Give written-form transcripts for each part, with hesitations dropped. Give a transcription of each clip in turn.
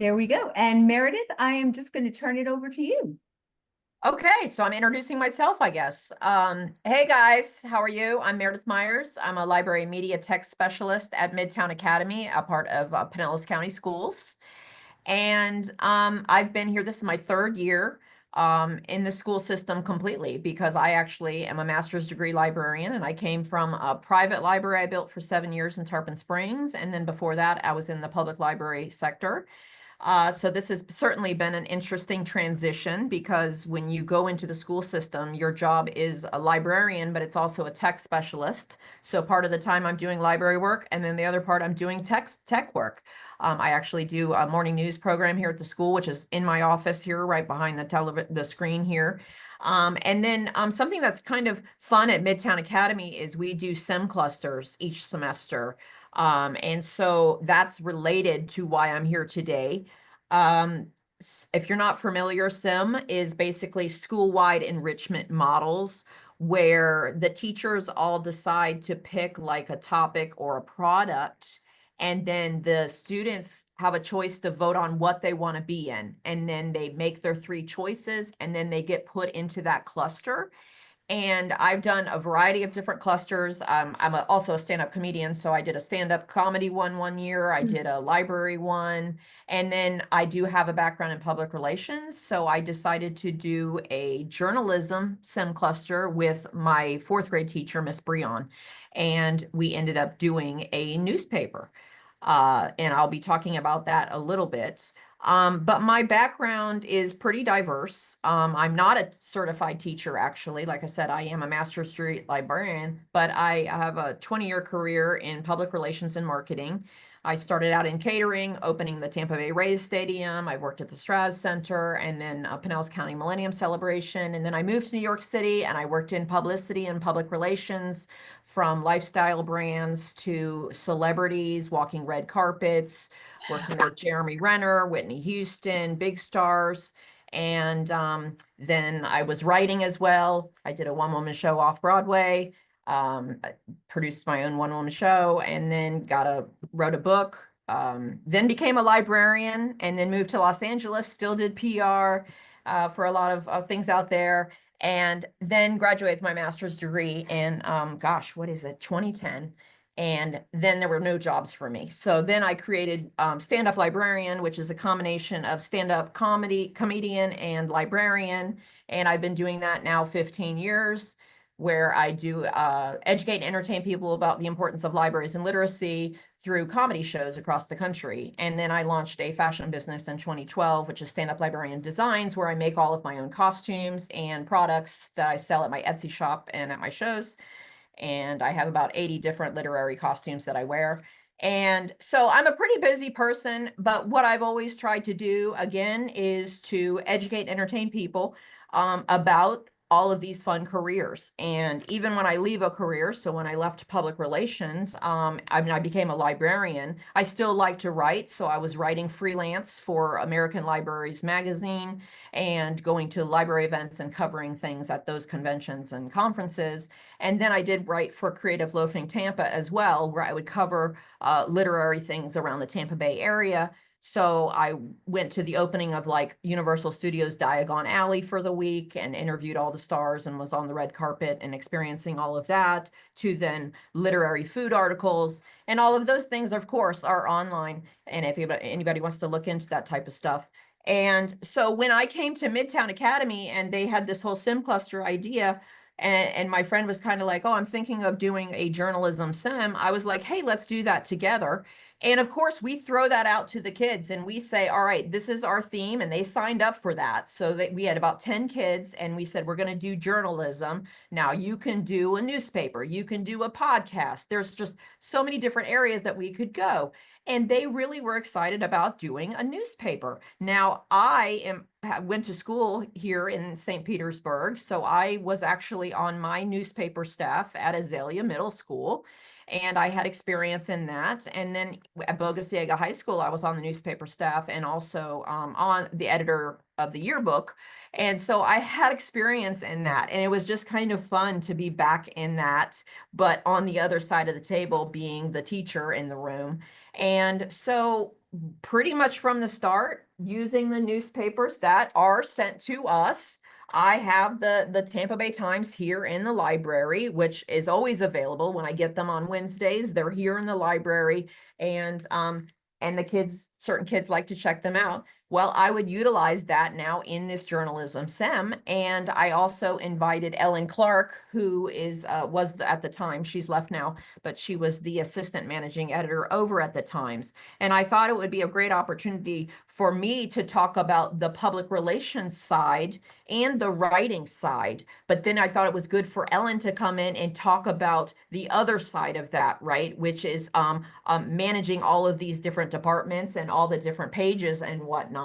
There we go. And Meredith, I am just going to turn it over to you. Okay, so I'm introducing myself, I guess. Hey guys, how are you? I'm Meredith Myers. I'm a library media tech specialist at Midtown Academy, a part of Pinellas County Schools. And I've been here, this is my third year in the school system completely because I actually am a master's degree librarian and I came from a private library I built for 7 years in Tarpon Springs. And then before that, I was in the public library sector. So this has certainly been an interesting transition because when you go into the school system, your job is a librarian, but it's also a tech specialist. So part of the time I'm doing library work, and then the other part I'm doing tech work. I actually do a morning news program here at the school, which is in my office here, right behind the screen here. And then something that's kind of fun at Midtown Academy is we do SIM clusters each semester. And so that's related to why I'm here today. Um, if you're not familiar, SIM is basically school-wide enrichment models where the teachers all decide to pick like a topic or a product, and then the students have a choice to vote on what they want to be in. And then they make their three choices, and then they get put into that cluster. And I've done a variety of different clusters. I'm also a stand-up comedian, so I did a stand-up comedy one year. I did a library one, and then I do have a background in public relations. So I decided to do a journalism sim cluster with my fourth grade teacher, Miss Breon, and we ended up doing a newspaper. And I'll be talking about that a little bit. But my background is pretty diverse. I'm not a certified teacher, actually. Like I said, I am a master's degree librarian, but I have a 20-year career in public relations and marketing. I started out in catering, opening the Tampa Bay Rays Stadium. I've worked at the Straz Center and then Pinellas County Millennium Celebration. And then I moved to New York City and I worked in publicity and public relations, from lifestyle brands to celebrities, walking red carpets, working with Jeremy Renner, Whitney Houston, big stars. And then I was writing as well. I did a one-woman show off Broadway, I produced my own one-woman show, and then wrote a book. Then became a librarian, and then moved to Los Angeles. Still did PR for a lot of things out there, and then graduated with my master's degree in gosh, what is it, 2010. And then there were no jobs for me. So then I created Stand-Up Librarian, which is a combination of stand-up comedian and librarian. And I've been doing that now 15 years, where I do educate and entertain people about the importance of libraries and literacy through comedy shows across the country. And then I launched a fashion business in 2012, which is Stand-Up Librarian Designs, where I make all of my own costumes and products that I sell at my Etsy shop and at my shows. And I have about 80 different literary costumes that I wear. And so I'm a pretty busy person, but what I've always tried to do, again, is to educate and entertain people about all of these fun careers. And even when I leave a career, so when I left public relations, I became a librarian. I still like to write, so I was writing freelance for American Libraries magazine and going to library events and covering things at those conventions and conferences. And then I did write for Creative Loafing Tampa as well, where I would cover literary things around the Tampa Bay area. So I went to the opening of like Universal Studios Diagon Alley for the week and interviewed all the stars and was on the red carpet and experiencing all of that, to then literary food articles. And all of those things, of course, are online. And if anybody wants to look into that type of stuff. And so when I came to Midtown Academy and they had this whole sim cluster idea, and my friend was kind of like, oh, I'm thinking of doing a journalism sim, I was like, hey, let's do that together. And of course, we throw that out to the kids and we say, all right, this is our theme. And they signed up for that. So that we had about 10 kids and we said, we're going to do journalism. Now you can do a newspaper, you can do a podcast. There's just so many different areas that we could go. And they really were excited about doing a newspaper. Now went to school here in St. Petersburg, so I was actually on my newspaper staff at Azalea Middle School, and I had experience in that. And then at Bogosiega High School, I was on the newspaper staff and also on the editor of the yearbook. And so I had experience in that, and it was just kind of fun to be back in that, but on the other side of the table, being the teacher in the room. And so pretty much from the start, using the newspapers that are sent to us. I have the Tampa Bay Times here in the library, which is always available when I get them on Wednesdays. They're here in the library, and certain kids like to check them out. Well, I would utilize that now in this journalism SEM. And I also invited Ellen Clark, who at the time, she's left now, but she was the assistant managing editor over at the Times. And I thought it would be a great opportunity for me to talk about the public relations side and the writing side. But then I thought it was good for Ellen to come in and talk about the other side of that, right? Which is managing all of these different departments and all the different pages and whatnot.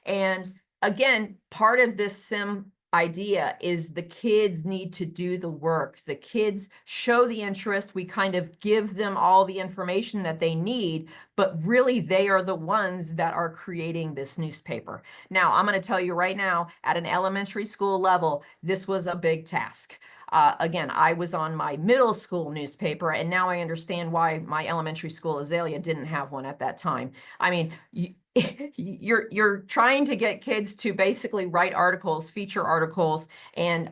And again, part of this SIM idea is the kids need to do the work. The kids show the interest. We kind of give them all the information that they need, but really they are the ones that are creating this newspaper. Now, I'm going to tell you right now, at an elementary school level, this was a big task. Again, I was on my middle school newspaper, and now I understand why my elementary school Azalea didn't have one at that time. I mean, you're trying to get kids to basically write articles, feature articles, and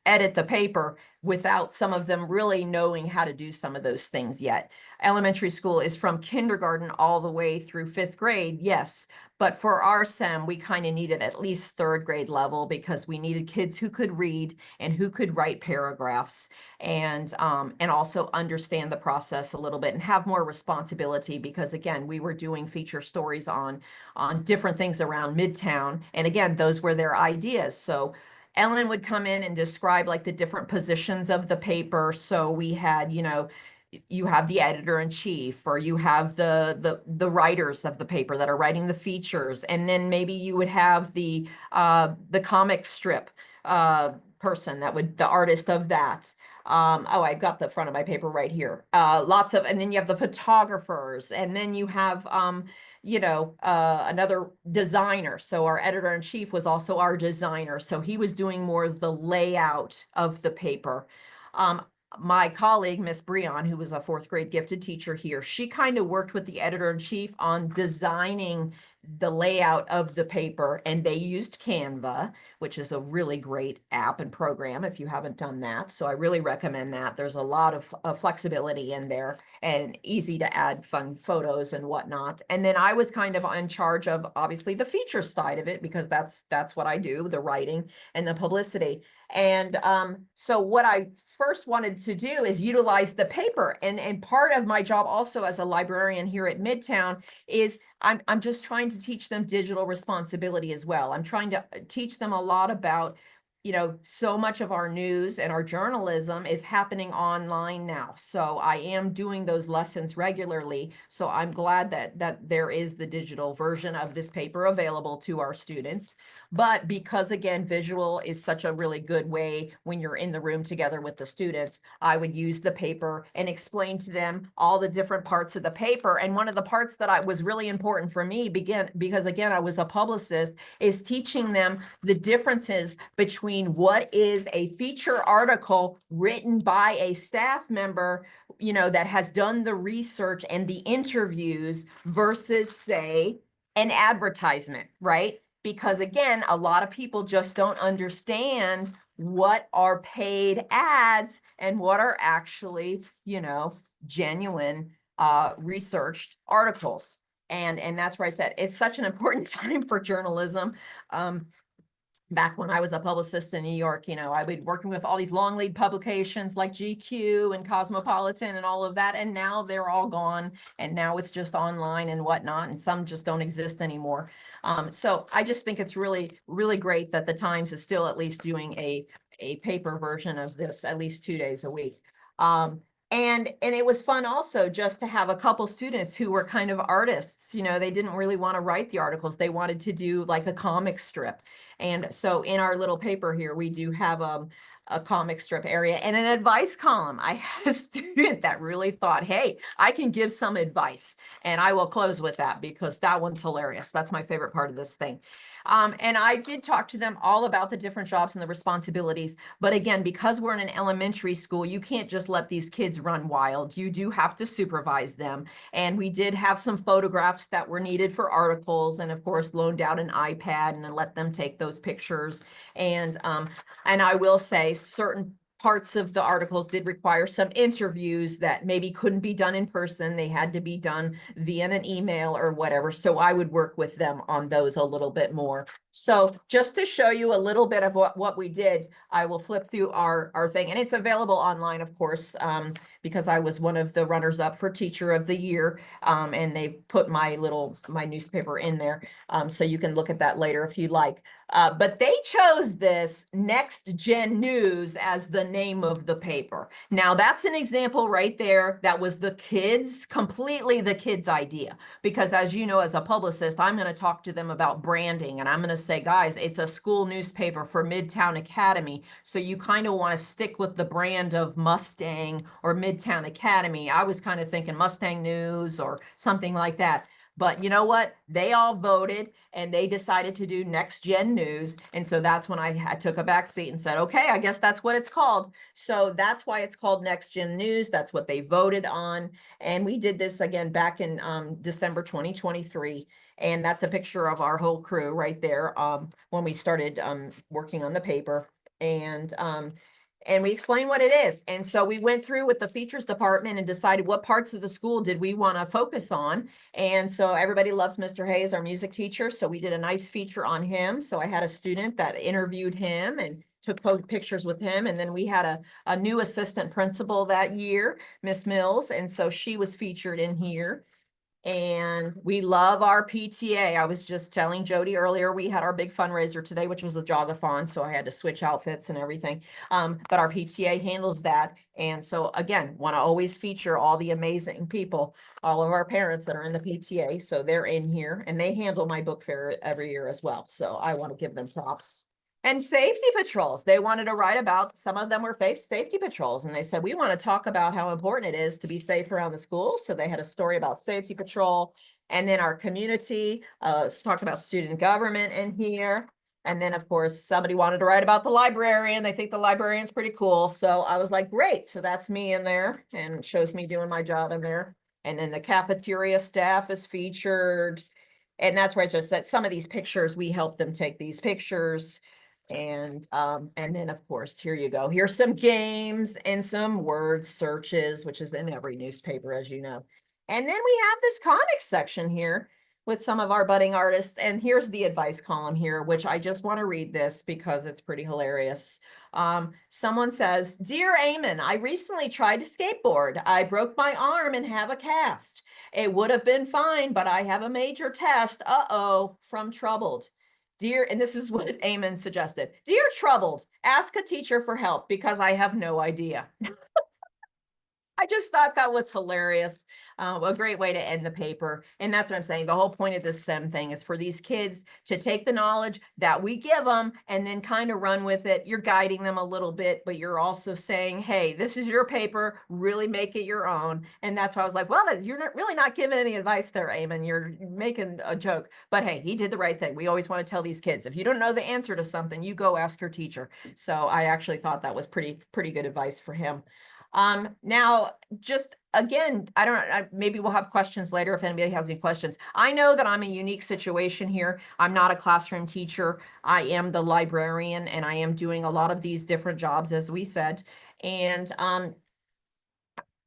edit the paper without some of them really knowing how to do some of those things yet. Elementary school is from kindergarten all the way through 5th grade, yes. But for our SEM, we kind of needed at least 3rd grade level because we needed kids who could read and who could write paragraphs and also understand the process a little bit and have more responsibility because, again, we were doing feature stories on different things around Midtown. And again, those were their ideas. So Ellen would come in and describe like the different positions of the paper. So we had, you have the editor-in-chief, or you have the writers of the paper that are writing the features, and then maybe you would have the comic strip person the artist of that. Oh, I got the front of my paper right here. And then you have the photographers, and then you have another designer. So our editor-in-chief was also our designer. So he was doing more of the layout of the paper. My colleague, Miss Breon, who was a 4th grade gifted teacher here, she kind of worked with the editor-in-chief on designing the layout of the paper, and they used Canva, which is a really great app and program if you haven't done that. So I really recommend that. There's a lot of flexibility in there and easy to add fun photos and whatnot. And then I was kind of in charge of obviously the feature side of it because that's what I do, the writing and the publicity. And so what I first wanted to do is utilize the paper. And part of my job also as a librarian here at Midtown is I'm just trying to teach them digital responsibility as well. I'm trying to teach them a lot about, so much of our news and our journalism is happening online now. So I am doing those lessons regularly. So I'm glad that there is the digital version of this paper available to our students. But because, again, visual is such a really good way when you're in the room together with the students, I would use the paper and explain to them all the different parts of the paper. And one of the parts that was really important for me, because, again, I was a publicist, is teaching them the differences between what is a feature article written by a staff member, that has done the research and the interviews versus, say, an advertisement, right? Because again, a lot of people just don't understand what are paid ads and what are actually, genuine researched articles. And that's where I said it's such an important time for journalism. Back when I was a publicist in New York, I'd be working with all these long lead publications like GQ and Cosmopolitan and all of that. And now they're all gone. And now it's just online and whatnot. And some just don't exist anymore. So I just think it's really, really great that the Times is still at least doing a paper version of this at least 2 days a week. And it was fun also just to have a couple students who were kind of artists. They didn't really want to write the articles. They wanted to do like a comic strip. And so in our little paper here, we do have a comic strip area and an advice column. I had a student that really thought, hey, I can give some advice. And I will close with that because that one's hilarious. That's my favorite part of this thing. And I did talk to them all about the different jobs and the responsibilities. But again, because we're in an elementary school, you can't just let these kids run wild. You do have to supervise them. And we did have some photographs that were needed for articles, and of course loaned out an iPad and then let them take those pictures. And I will say certain parts of the articles did require some interviews that maybe couldn't be done in person. They had to be done via an email or whatever. So I would work with them on those a little bit more. So just to show you a little bit of what we did, I will flip through our thing, and it's available online, of course, because I was one of the runners up for Teacher of the Year. And they put my newspaper in there. So you can look at that later if you like. But they chose this Next Gen News as the name of the paper. Now that's an example right there. That was completely the kids' idea. Because as you know, as a publicist, I'm going to talk to them about branding, and I'm going to say, guys, it's a school newspaper for Midtown Academy. So you kind of want to stick with the brand of Mustang or Midtown Academy. I was kind of thinking Mustang News or something like that. But you know what? They all voted and they decided to do Next Gen News. And so that's when I took a back seat and said, okay, I guess that's what it's called. So that's why it's called Next Gen News. That's what they voted on. And we did this again back in December 2023. And that's a picture of our whole crew right there when we started working on the paper. And we explained what it is. And so we went through with the features department and decided what parts of the school did we want to focus on. And so everybody loves Mr. Hayes, our music teacher. So we did a nice feature on him. So I had a student that interviewed him and took pictures with him. And then we had a new assistant principal that year, Miss Mills. And so she was featured in here. And we love our PTA. I was just telling Jodi earlier, we had our big fundraiser today, which was a jogathon. So I had to switch outfits and everything. But our PTA handles that. And so again, want to always feature all the amazing people, all of our parents that are in the PTA. So they're in here and they handle my book fair every year as well. So I want to give them props. And safety patrols, they wanted to write about, some of them were safety patrols. And they said, we want to talk about how important it is to be safe around the schools. So they had a story about safety patrol. And then our community, talked about student government in here. And then of course, somebody wanted to write about the librarian. They think the librarian's pretty cool. So I was like, great. So that's me in there and shows me doing my job in there. And then the cafeteria staff is featured. And that's where I just said some of these pictures, we help them take these pictures. And then of course, here you go. Here's some games and some word searches, which is in every newspaper, as you know. And then we have this comics section here with some of our budding artists. And here's the advice column here, which I just want to read this because it's pretty hilarious. Someone says, Dear Eamon, I recently tried to skateboard. I broke my arm and have a cast. It would have been fine, but I have a major test. Uh-oh, from Troubled. Dear, and this is what Eamon suggested. Dear Troubled, ask a teacher for help because I have no idea. I just thought that was hilarious. A great way to end the paper. And that's what I'm saying. The whole point of this STEM thing is for these kids to take the knowledge that we give them and then kind of run with it. You're guiding them a little bit, but you're also saying, hey, this is your paper, really make it your own. And that's why I was like, well, you're really not giving any advice there, Eamon. You're making a joke. But hey, he did the right thing. We always want to tell these kids, if you don't know the answer to something, you go ask your teacher. So I actually thought that was pretty good advice for him. Now, just again, maybe we'll have questions later if anybody has any questions. I know that I'm a unique situation here. I'm not a classroom teacher. I am the librarian and I am doing a lot of these different jobs, as we said. And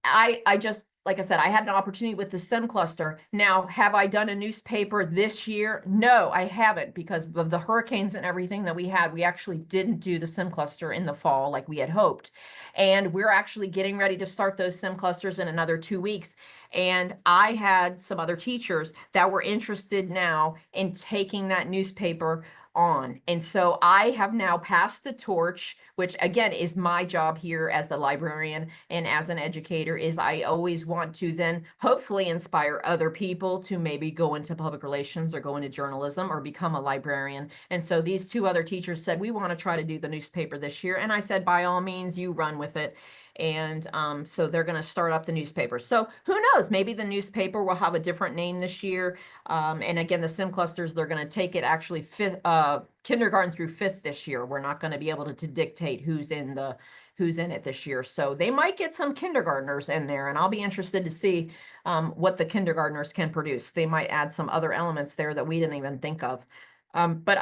I just, like I said, I had an opportunity with the STEM cluster. Now, have I done a newspaper this year? No, I haven't, because of the hurricanes and everything that we had. We actually didn't do the STEM cluster in the fall like we had hoped. And we're actually getting ready to start those STEM clusters in another 2 weeks. And I had some other teachers that were interested now in taking that newspaper on. And so I have now passed the torch, which again is my job here as the librarian and as an educator, is I always want to then hopefully inspire other people to maybe go into public relations or go into journalism or become a librarian. And so these two other teachers said, we want to try to do the newspaper this year. And I said, by all means, you run with it. And so they're going to start up the newspaper. So who knows, maybe the newspaper will have a different name this year. And again, the sim clusters, they're going to take it actually kindergarten through fifth this year. We're not going to be able to dictate who's in it this year. So they might get some kindergartners in there, and I'll be interested to see what the kindergartners can produce. They might add some other elements there that we didn't even think of. But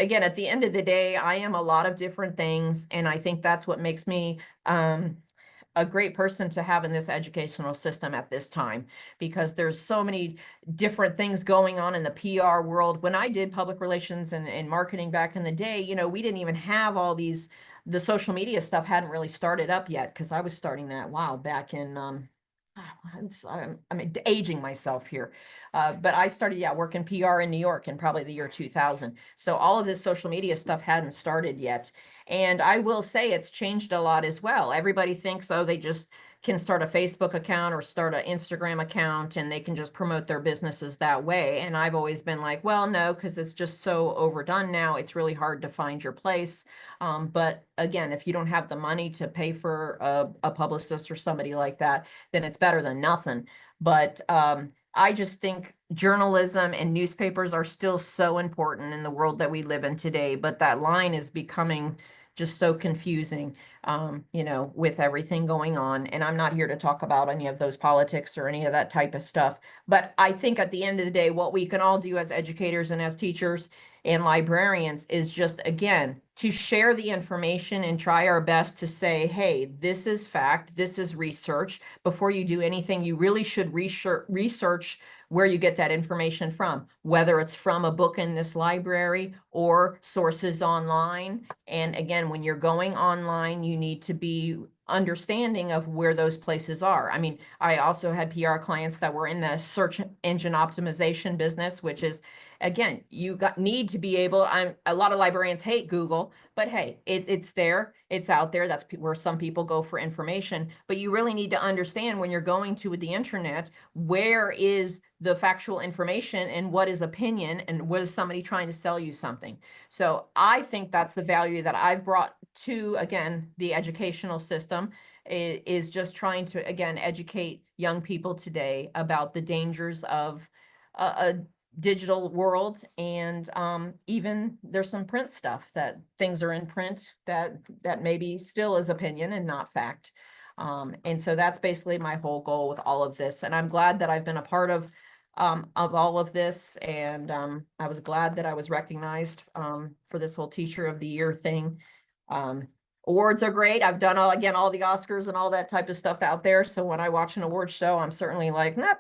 again, at the end of the day, I am a lot of different things, and I think that's what makes me a great person to have in this educational system at this time, because there's so many different things going on in the PR world. When I did public relations and marketing back in the day, you know, we didn't even have all these, the social media stuff hadn't really started up yet, because I was starting that, wow, back in I'm aging myself here. But I started, working PR in New York in probably the year 2000. So all of this social media stuff hadn't started yet. And I will say it's changed a lot as well. Everybody thinks, oh, they just can start a Facebook account or start an Instagram account and they can just promote their businesses that way. And I've always been like, well, no, because it's just so overdone now. It's really hard to find your place. But again, if you don't have the money to pay for a publicist or somebody like that, then it's better than nothing. But I just think journalism and newspapers are still so important in the world that we live in today. But that line is becoming just so confusing, you know, with everything going on. And I'm not here to talk about any of those politics or any of that type of stuff. But I think at the end of the day, what we can all do as educators and as teachers and librarians is just, again, to share the information and try our best to say, hey, this is fact, this is research. Before you do anything, you really should research where you get that information from, whether it's from a book in this library or sources online. And again, when you're going online, you need to be understanding of where those places are. I mean, I also had PR clients that were in the search engine optimization business, which is, again, need to be able, a lot of librarians hate Google, but hey, it's there, it's out there. That's where some people go for information, but you really need to understand when you're going to the internet, where is the factual information and what is opinion and what is somebody trying to sell you something. So I think that's the value that I've brought to, again, the educational system, is just trying to, again, educate young people today about the dangers of a digital world. And even there's some print stuff, that things are in print that maybe still is opinion and not fact. And so that's basically my whole goal with all of this. And I'm glad that I've been a part of all of this. And I was glad that I was recognized for this whole Teacher of the Year thing. Awards are great. I've done all the Oscars and all that type of stuff out there. So when I watch an award show, I'm certainly like, nah,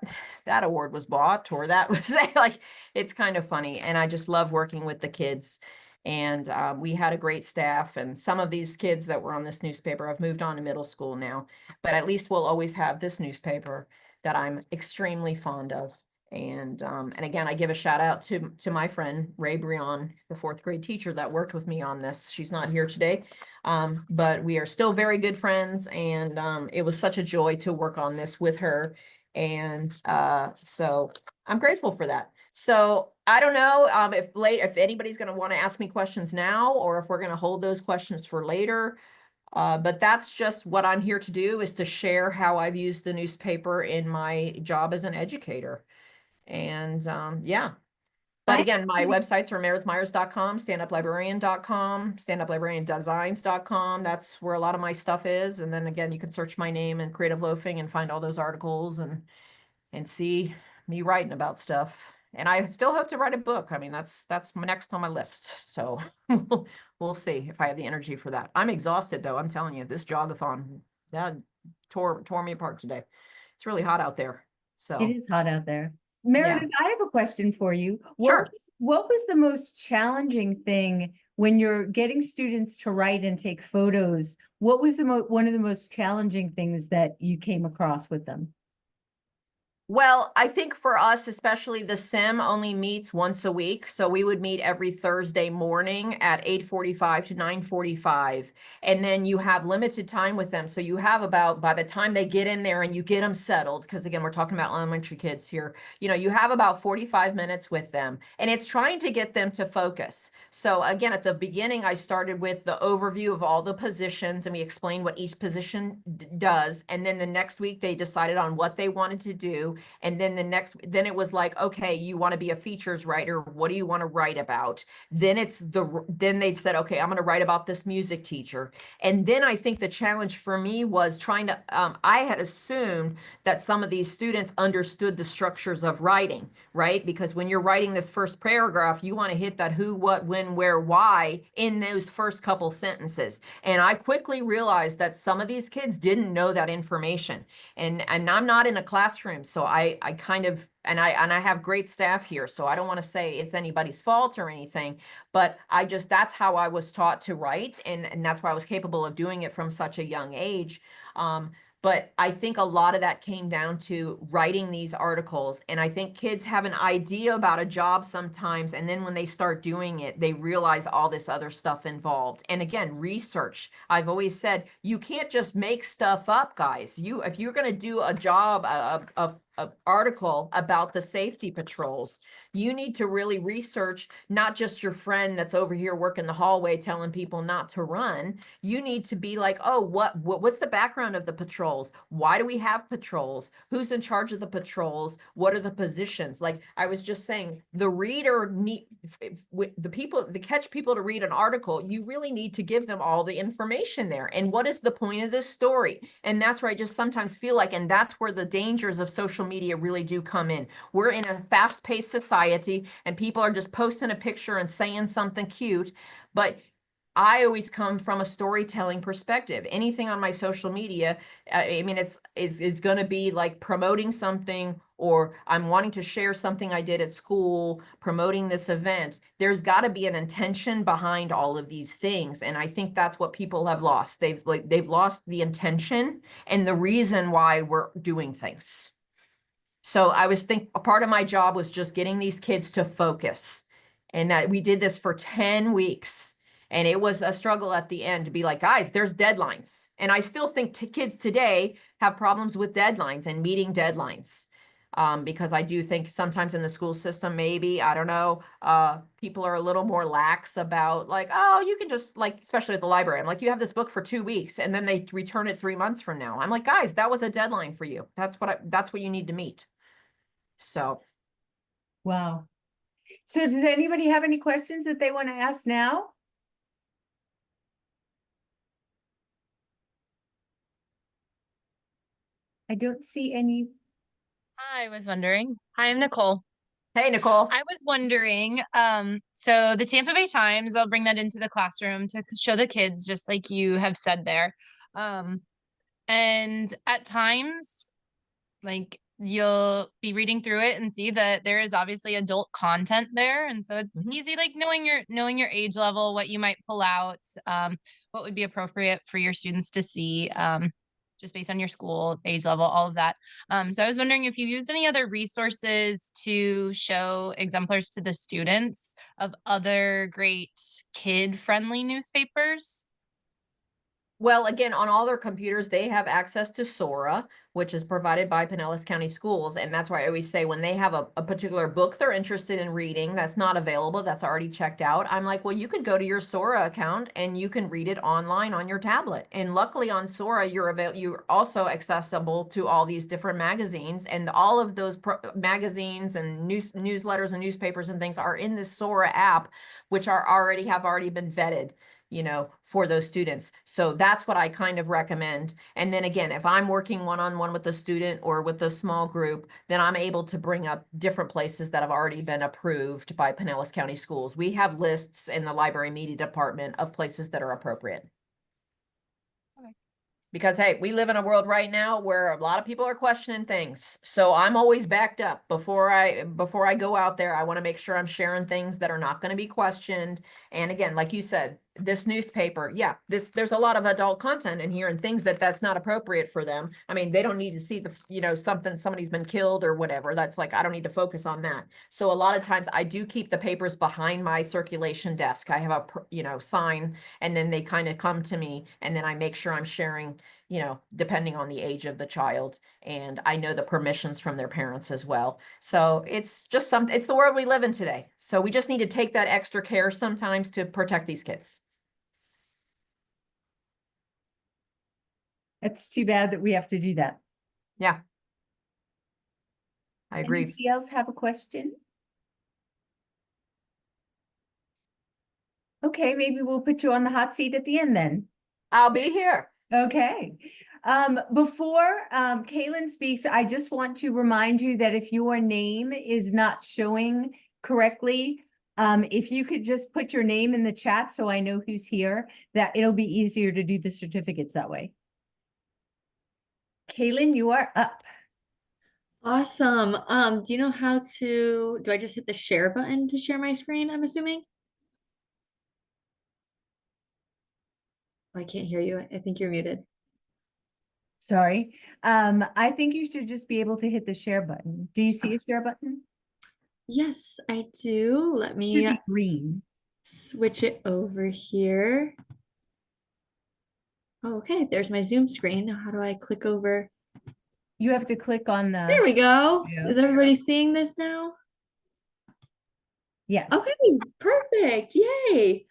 that award was bought, or that was like, it's kind of funny. And I just love working with the kids. And we had a great staff, and some of these kids that were on this newspaper have moved on to middle school now, but at least we'll always have this newspaper that I'm extremely fond of. And again, I give a shout out to my friend Ray Brion, the fourth grade teacher that worked with me on this. She's not here today, but we are still very good friends, and it was such a joy to work on this with her. And so I'm grateful for that. So I don't know if anybody's going to want to ask me questions now, or if we're going to hold those questions for later. But that's just what I'm here to do, is to share how I've used the newspaper in my job as an educator. And yeah, but again, my websites are meredithmyers.com, standuplibrarian.com, standuplibrariandesigns.com. That's where a lot of my stuff is. And then again, you can search my name in Creative Loafing and find all those articles and see me writing about stuff. And I still hope to write a book. I mean, that's next on my list. So we'll see if I have the energy for that. I'm exhausted though. I'm telling you, this jogathon, that tore me apart today. It's really hot out there. So It is hot out there. Meredith, I have a question for you. Sure. What was the most challenging thing when you're getting students to write and take photos? What was one of the most challenging things that you came across with them? Well, I think for us, especially the sim only meets once a week. So we would meet every Thursday morning at 8:45 to 9:45. And then you have limited time with them. So you have about, by the time they get in there and you get them settled, because again, we're talking about elementary kids here, you have about 45 minutes with them. And it's trying to get them to focus. So again, at the beginning, I started with the overview of all the positions and we explained what each position does. And then the next week, they decided on what they wanted to do. And then then it was like, okay, you want to be a features writer. What do you want to write about? Then then they said, okay, I'm going to write about this music teacher. And then I think the challenge for me was trying to, I had assumed that some of these students understood the structures of writing, right? Because when you're writing this first paragraph, you want to hit that who, what, when, where, why in those first couple sentences. And I quickly realized that some of these kids didn't know that information. And I'm not in a classroom, so I kind of, and I have great staff here, so I don't want to say it's anybody's fault or anything, but that's how I was taught to write, and that's why I was capable of doing it from such a young age. But I think a lot of that came down to writing these articles. And I think kids have an idea about a job sometimes. And then when they start doing it, they realize all this other stuff involved. And again, research. I've always said, you can't just make stuff up, guys. If you're going to do a job, a article about the safety patrols, you need to really research not just your friend that's over here working the hallway telling people not to run. You need to be like, oh, what's the background of the patrols? Why do we have patrols? Who's in charge of the patrols? What are the positions? Like I was just saying, the reader the catch people to read an article, you really need to give them all the information there. And what is the point of this story? And that's where I just sometimes feel like, and that's where the dangers of social media really do come in. We're in a fast-paced society and people are just posting a picture and saying something cute, but I always come from a storytelling perspective. Anything on my social media, I mean, it's going to be like promoting something, or I'm wanting to share something I did at school, promoting this event. There's got to be an intention behind all of these things, and I think that's what people have lost. They've lost the intention and the reason why we're doing things. So I was a part of my job was just getting these kids to focus, and that we did this for 10 weeks. And it was a struggle at the end to be like, guys, there's deadlines. And I still think kids today have problems with deadlines and meeting deadlines. Because I do think sometimes in the school system, maybe, I don't know, people are a little more lax about like, oh, you can just like, especially at the library. I'm like, you have this book for 2 weeks and then they return it 3 months from now. I'm like, guys, that was a deadline for you. That's what you need to meet. So. Wow. So does anybody have any questions that they want to ask now? I don't see any. I was wondering. Hi, I'm Nicole. Hey, Nicole. I was wondering, so the Tampa Bay Times, I'll bring that into the classroom to show the kids, just like you have said there. And at times, like you'll be reading through it and see that there is obviously adult content there. And so it's easy, like knowing your age level, what you might pull out, what would be appropriate for your students to see. Just based on your school age level, all of that. So I was wondering if you used any other resources to show exemplars to the students of other great kid-friendly newspapers. Well, again, on all their computers, they have access to Sora, which is provided by Pinellas County Schools. And that's why I always say when they have a particular book they're interested in reading that's not available, that's already checked out, I'm like, well, you could go to your Sora account and you can read it online on your tablet. And luckily on Sora, you're also accessible to all these different magazines, and all of those magazines and newsletters and newspapers and things are in this Sora app, which have already been vetted, for those students. So that's what I kind of recommend. And then again, if I'm working one-on-one with the student or with a small group, then I'm able to bring up different places that have already been approved by Pinellas County Schools. We have lists in the library media department of places that are appropriate. Okay. Because hey, we live in a world right now where a lot of people are questioning things. So I'm always backed up before I go out there. I want to make sure I'm sharing things that are not going to be questioned. And again, like you said, this newspaper, yeah, there's a lot of adult content in here and things that's not appropriate for them. I mean, they don't need to see somebody's been killed or whatever. That's like, I don't need to focus on that. So a lot of times I do keep the papers behind my circulation desk. I have a, sign, and then they kind of come to me, and then I make sure I'm sharing, depending on the age of the child, and I know the permissions from their parents as well. So it's just it's the world we live in today. So we just need to take that extra care sometimes to protect these kids. It's too bad that we have to do that. Yeah. I agree. Anybody else have a question? Okay, maybe we'll put you on the hot seat at the end then. I'll be here. Okay. Before Kaylin speaks, I just want to remind you that if your name is not showing correctly, if you could just put your name in the chat so I know who's here, that it'll be easier to do the certificates that way. Kaylin, you are up. Awesome. Do you know how to, do I just hit the share button to share my screen, I'm assuming? I can't hear you. I think you're muted. Sorry. I think you should just be able to hit the share button. Do you see a share button? Yes, I do. Let It should me be green. switch it over here. Okay, there's my Zoom screen. Now, how do I click over? You have to click on the. There we go. Yeah. Is everybody seeing this now? Yes. Okay, perfect. Yay.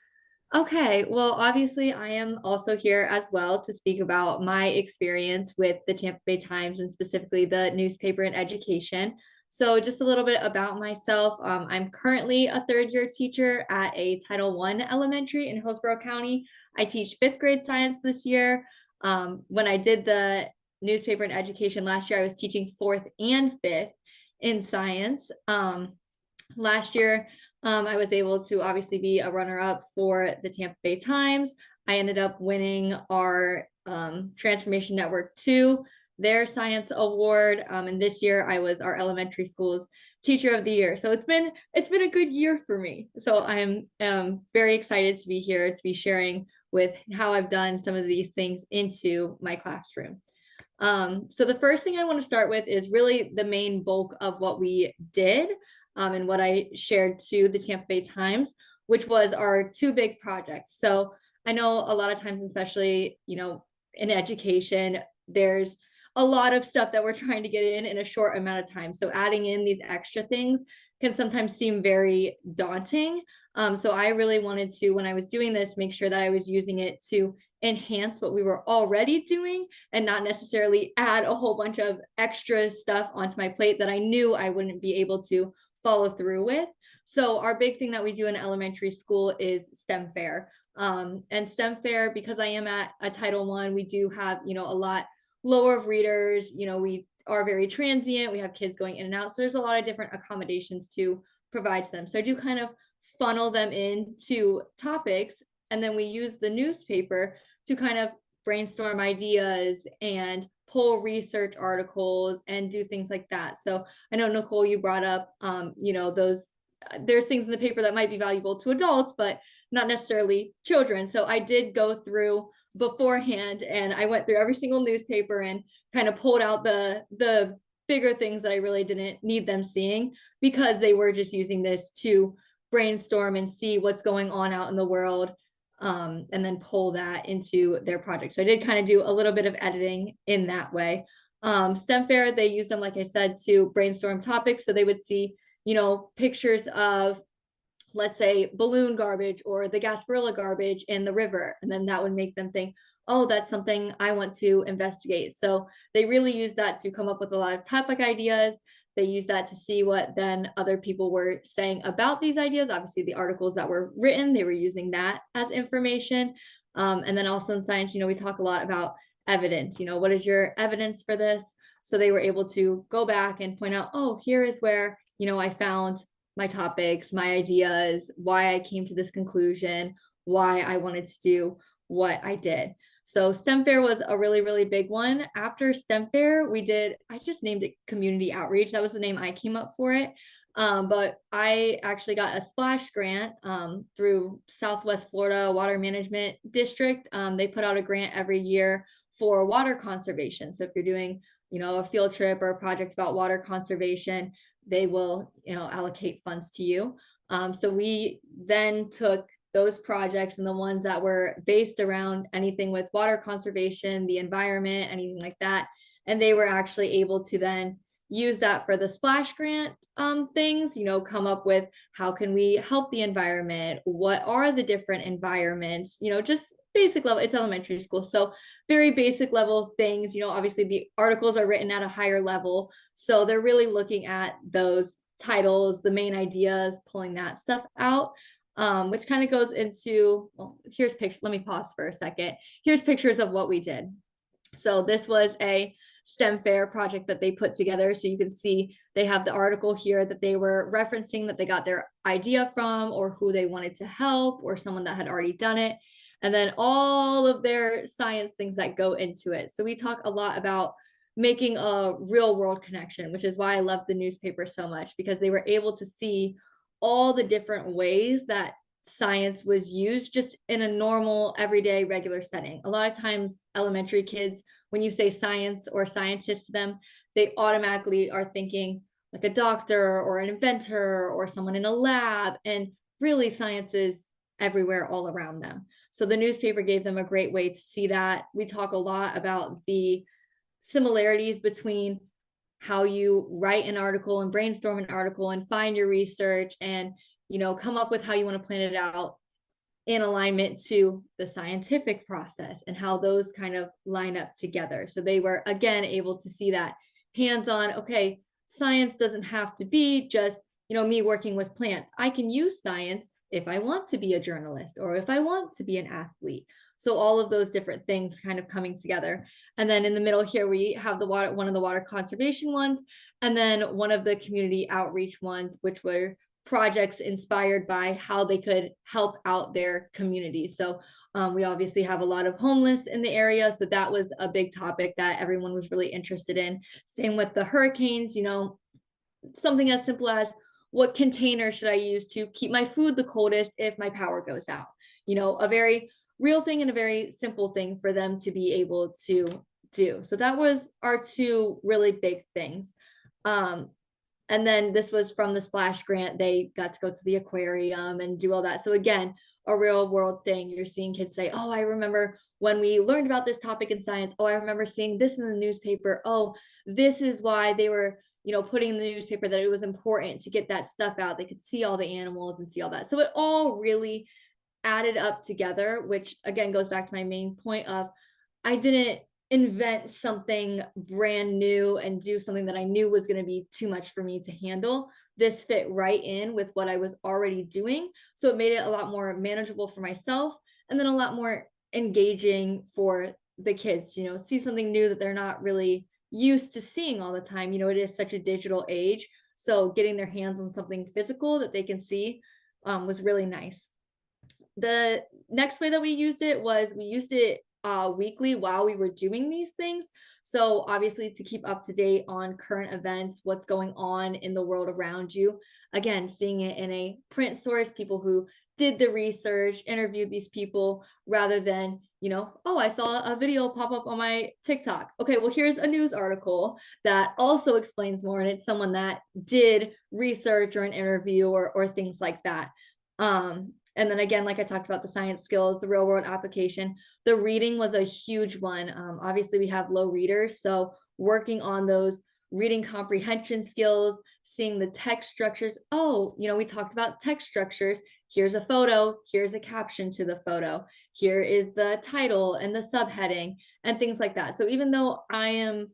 Okay, well, obviously, I am also here as well to speak about my experience with the Tampa Bay Times and specifically the newspaper and education. So just a little bit about myself. I'm currently a third-year teacher at a Title I elementary in Hillsborough County. I teach fifth grade science this year. When I did the newspaper and education last year, I was teaching fourth and fifth in science. Last year, I was able to obviously be a runner-up for the Tampa Bay Times. I ended up winning our Transformation Network 2, their science award. And this year I was our elementary school's teacher of the year. So it's been a good year for me. So I'm very excited to be here to be sharing with how I've done some of these things into my classroom. So the first thing I want to start with is really the main bulk of what we did. And what I shared to the Tampa Bay Times, which was our two big projects. So I know a lot of times, especially, in education, there's a lot of stuff that we're trying to get in a short amount of time. So adding in these extra things can sometimes seem very daunting. So I really wanted to, when I was doing this, make sure that I was using it to enhance what we were already doing and not necessarily add a whole bunch of extra stuff onto my plate that I knew I wouldn't be able to follow through with. So our big thing that we do in elementary school is STEM Fair. And STEM Fair, because I am at a Title I, we do have, a lot lower of readers. We are very transient. We have kids going in and out. So there's a lot of different accommodations to provide to them. So I do kind of funnel them into topics. And then we use the newspaper to kind of brainstorm ideas and pull research articles and do things like that. So I know, Nicole, you brought up, there's things in the paper that might be valuable to adults, but not necessarily children. So I did go through beforehand and I went through every single newspaper and kind of pulled out the bigger things that I really didn't need them seeing, because they were just using this to brainstorm and see what's going on out in the world. And then pull that into their project. So I did kind of do a little bit of editing in that way. STEM Fair, they use them, like I said, to brainstorm topics. So they would see, pictures of, let's say, balloon garbage or the Gasparilla garbage in the river. And then that would make them think, oh, that's something I want to investigate. So they really use that to come up with a lot of topic ideas. They use that to see what then other people were saying about these ideas. Obviously, the articles that were written, they were using that as information. And then also in science, we talk a lot about evidence. What is your evidence for this? So they were able to go back and point out, oh, here is where, I found my topics, my ideas, why I came to this conclusion, why I wanted to do what I did. So STEM Fair was a really, really big one. After STEM Fair, I just named it Community Outreach. That was the name I came up for it. But I actually got a splash grant through Southwest Florida Water Management District. They put out a grant every year for water conservation. So if you're doing, a field trip or a project about water conservation, they will, allocate funds to you. So we then took those projects and the ones that were based around anything with water conservation, the environment, anything like that. And they were actually able to then use that for the splash grant things, come up with how can we help the environment? What are the different environments? Just basic level, it's elementary school. So very basic level things, obviously the articles are written at a higher level. So they're really looking at those titles, the main ideas, pulling that stuff out. Which kind of goes into, well, here's pictures. Let me pause for a second. Here's pictures of what we did. So this was a STEM fair project that they put together. So you can see they have the article here that they were referencing that they got their idea from, or who they wanted to help, or someone that had already done it. And then all of their science things that go into it. So we talk a lot about making a real world connection, which is why I love the newspaper so much, because they were able to see all the different ways that science was used just in a normal, everyday, regular setting. A lot of times, elementary kids, when you say science or scientist to them, they automatically are thinking like a doctor or an inventor or someone in a lab. And really, science is everywhere all around them. So the newspaper gave them a great way to see that. We talk a lot about the similarities between how you write an article and brainstorm an article and find your research and, come up with how you want to plan it out in alignment to the scientific process and how those kind of line up together. So they were, again, able to see that hands-on, okay, science doesn't have to be just, me working with plants. I can use science if I want to be a journalist or if I want to be an athlete. So all of those different things kind of coming together. And then in the middle here, we have one of the water conservation ones, and then one of the community outreach ones, which were projects inspired by how they could help out their community. So we obviously have a lot of homeless in the area. So that was a big topic that everyone was really interested in. Same with the hurricanes, something as simple as what container should I use to keep my food the coldest if my power goes out? A very real thing and a very simple thing for them to be able to do. So that was our two really big things. And then this was from the splash grant. They got to go to the aquarium and do all that. So again, a real world thing. You're seeing kids say, oh, I remember when we learned about this topic in science. Oh, I remember seeing this in the newspaper. Oh, this is why they were, putting in the newspaper that it was important to get that stuff out. They could see all the animals and see all that. So it all really added up together, which again goes back to my main point of I didn't invent something brand new and do something that I knew was going to be too much for me to handle. This fit right in with what I was already doing. So it made it a lot more manageable for myself and then a lot more engaging for the kids, see something new that they're not really used to seeing all the time. It is such a digital age. So getting their hands on something physical that they can see was really nice. The next way that we used it was we used it weekly while we were doing these things. So obviously to keep up to date on current events, what's going on in the world around you. Again, seeing it in a print source, people who did the research, interviewed these people rather than, oh, I saw a video pop up on my TikTok. Okay, well, here's a news article that also explains more. And it's someone that did research or an interview or things like that. And then again, like I talked about the science skills, the real world application, the reading was a huge one. Obviously we have low readers. So working on those reading comprehension skills, seeing the text structures. Oh, we talked about text structures. Here's a photo, here's a caption to the photo. Here is the title and the subheading and things like that. So even though I am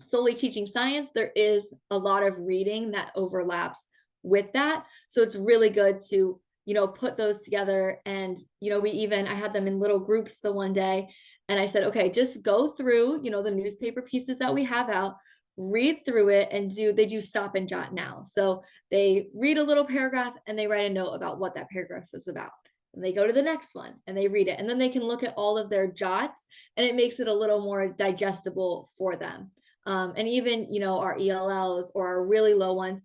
solely teaching science, there is a lot of reading that overlaps with that. So it's really good to put those together. And, I had them in little groups the one day and I said, okay, just go through, the newspaper pieces that we have out, read through it and they do stop and jot now. So they read a little paragraph and they write a note about what that paragraph was about. And they go to the next one and they read it. And then they can look at all of their jots and it makes it a little more digestible for them. And even, our ELLs or our really low ones,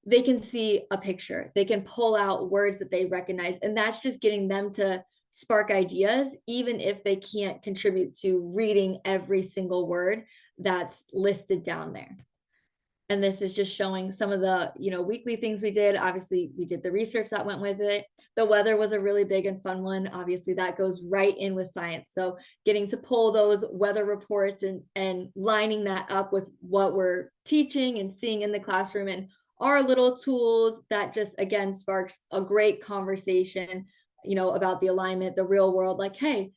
they can see a picture, they can pull out words that they recognize, and that's just getting them to spark ideas, even if they can't contribute to reading every single word that's listed down there. And this is just showing some of the, weekly things we did. Obviously, we did the research that went with it. The weather was a really big and fun one. Obviously, that goes right in with science. So getting to pull those weather reports and lining that up with what we're teaching and seeing in the classroom and our little tools, that just, again, sparks a great conversation, about the alignment, the real world, like, hey,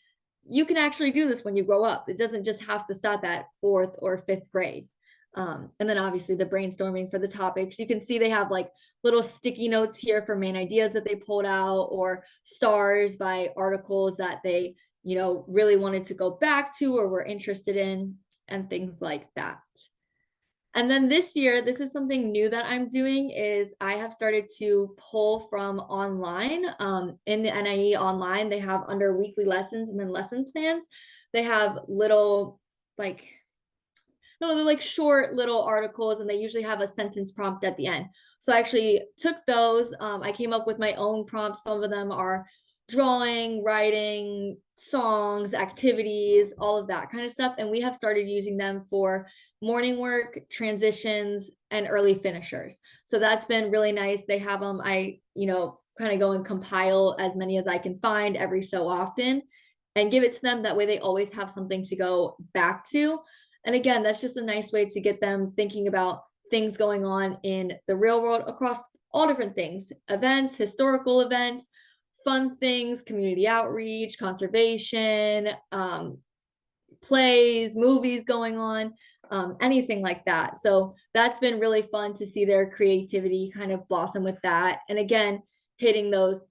you can actually do this when you grow up. It doesn't just have to stop at 4th or 5th grade. And then obviously the brainstorming for the topics. You can see they have like little sticky notes here for main ideas that they pulled out, or stars by articles that they, really wanted to go back to or were interested in, and things like that. And then this year, this is something new that I'm doing, is I have started to pull from online. In the NIE online, they have, under weekly lessons and then lesson plans, they have little they're like short little articles, and they usually have a sentence prompt at the end. So I actually took those. I came up with my own prompts. Some of them are drawing, writing, songs, activities, all of that kind of stuff. And we have started using them for morning work, transitions, and early finishers. So that's been really nice. They have them. I, kind of go and compile as many as I can find every so often and give it to them. That way they always have something to go back to. And again, that's just a nice way to get them thinking about things going on in the real world across all different things: events, historical events, fun things, community outreach, conservation, plays, movies going on, anything like that. So that's been really fun to see their creativity kind of blossom with that. And again, hitting those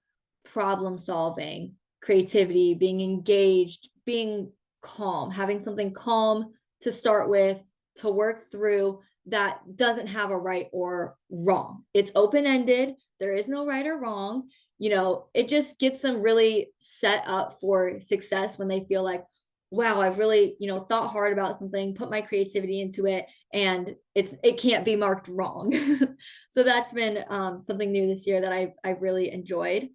problem solving, creativity, being engaged, being calm, having something calm to start with, to work through, that doesn't have a right or wrong. It's open-ended. There is no right or wrong. It just gets them really set up for success when they feel like, wow, I've really, thought hard about something, put my creativity into it, and it can't be marked wrong. So that's been something new this year that I've really enjoyed.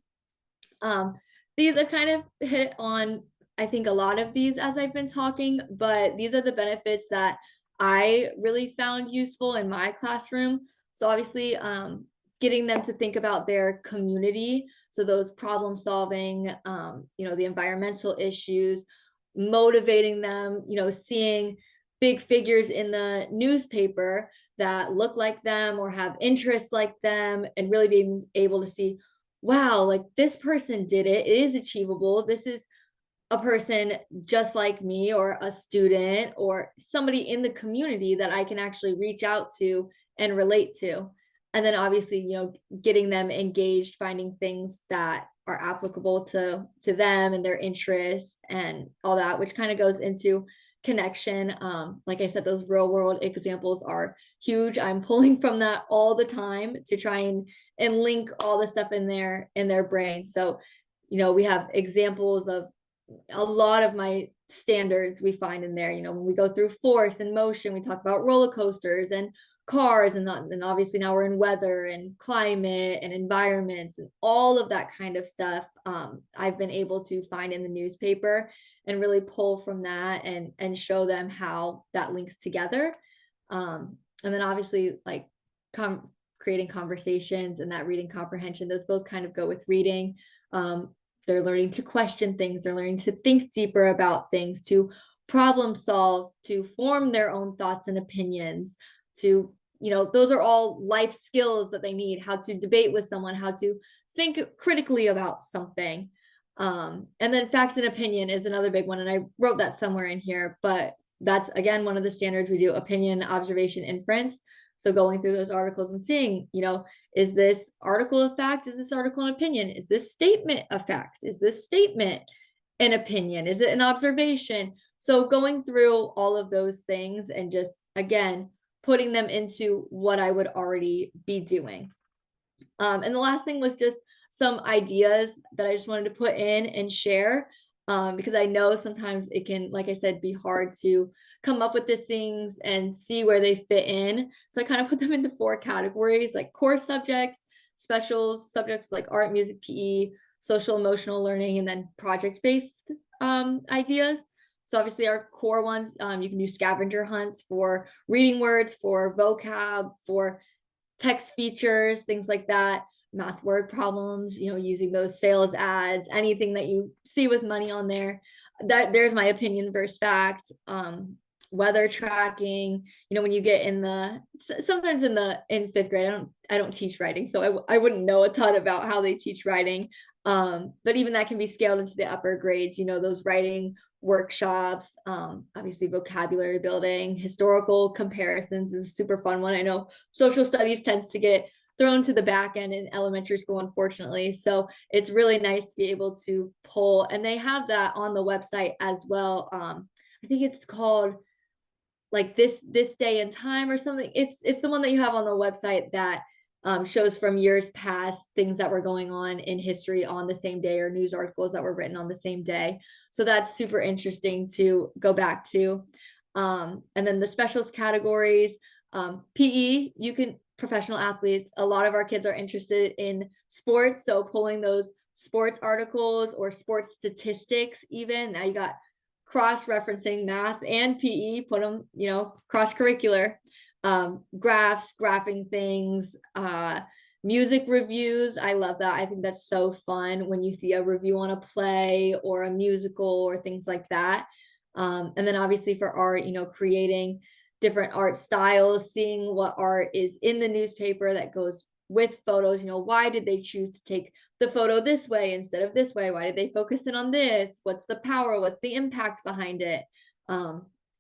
These have kind of hit on, I think, a lot of these as I've been talking, but these are the benefits that I really found useful in my classroom. So obviously, getting them to think about their community. So those problem solving, the environmental issues, motivating them, seeing big figures in the newspaper that look like them or have interests like them, and really being able to see, wow, like this person did it. It is achievable. This is a person just like me, or a student, or somebody in the community that I can actually reach out to and relate to. And then obviously, getting them engaged, finding things that are applicable to them and their interests and all that, which kind of goes into connection. Like I said, those real world examples are huge. I'm pulling from that all the time to try and link all the stuff in their brain. So, we have examples of a lot of my standards we find in there. When we go through force and motion, we talk about roller coasters and cars, and obviously now we're in weather and climate and environments and all of that kind of stuff. I've been able to find in the newspaper and really pull from that and show them how that links together. And then obviously, like creating conversations and that reading comprehension, those both kind of go with reading. They're learning to question things. They're learning to think deeper about things, to problem solve, to form their own thoughts and opinions, to, those are all life skills that they need: how to debate with someone, how to think critically about something. And then fact and opinion is another big one. And I wrote that somewhere in here, but that's, again, one of the standards we do: opinion, observation, inference. So going through those articles and seeing, is this article a fact? Is this article an opinion? Is this statement a fact? Is this statement an opinion? Is it an observation? So going through all of those things and just, again, putting them into what I would already be doing. And the last thing was just some ideas that I just wanted to put in and share, because I know sometimes it can, like I said, be hard to come up with these things and see where they fit in. So I kind of put them into 4 categories, like core subjects, special subjects like art, music, PE, social emotional learning, and then project-based ideas. So obviously our core ones, you can do scavenger hunts for reading words, for vocab, for text features, things like that, math word problems, using those sales ads, anything that you see with money on there. There's my opinion versus fact. Weather tracking, when you get sometimes in 5th grade, I don't teach writing, so I wouldn't know a ton about how they teach writing. But even that can be scaled into the upper grades, those writing workshops, obviously vocabulary building, historical comparisons is a super fun one. I know social studies tends to get thrown to the back end in elementary school, unfortunately. So it's really nice to be able to pull, and they have that on the website as well. I think it's called like this day and time or something. It's the one that you have on the website that shows from years past things that were going on in history on the same day, or news articles that were written on the same day. So that's super interesting to go back to. And then the specials categories, PE, professional athletes, a lot of our kids are interested in sports. So pulling those sports articles or sports statistics, even now you got cross-referencing math and PE, put them, cross-curricular, graphs, graphing things, music reviews. I love that. I think that's so fun when you see a review on a play or a musical or things like that. And then obviously for art, creating different art styles, seeing what art is in the newspaper that goes with photos. Why did they choose to take the photo this way instead of this way? Why did they focus in on this? What's the power? What's the impact behind it?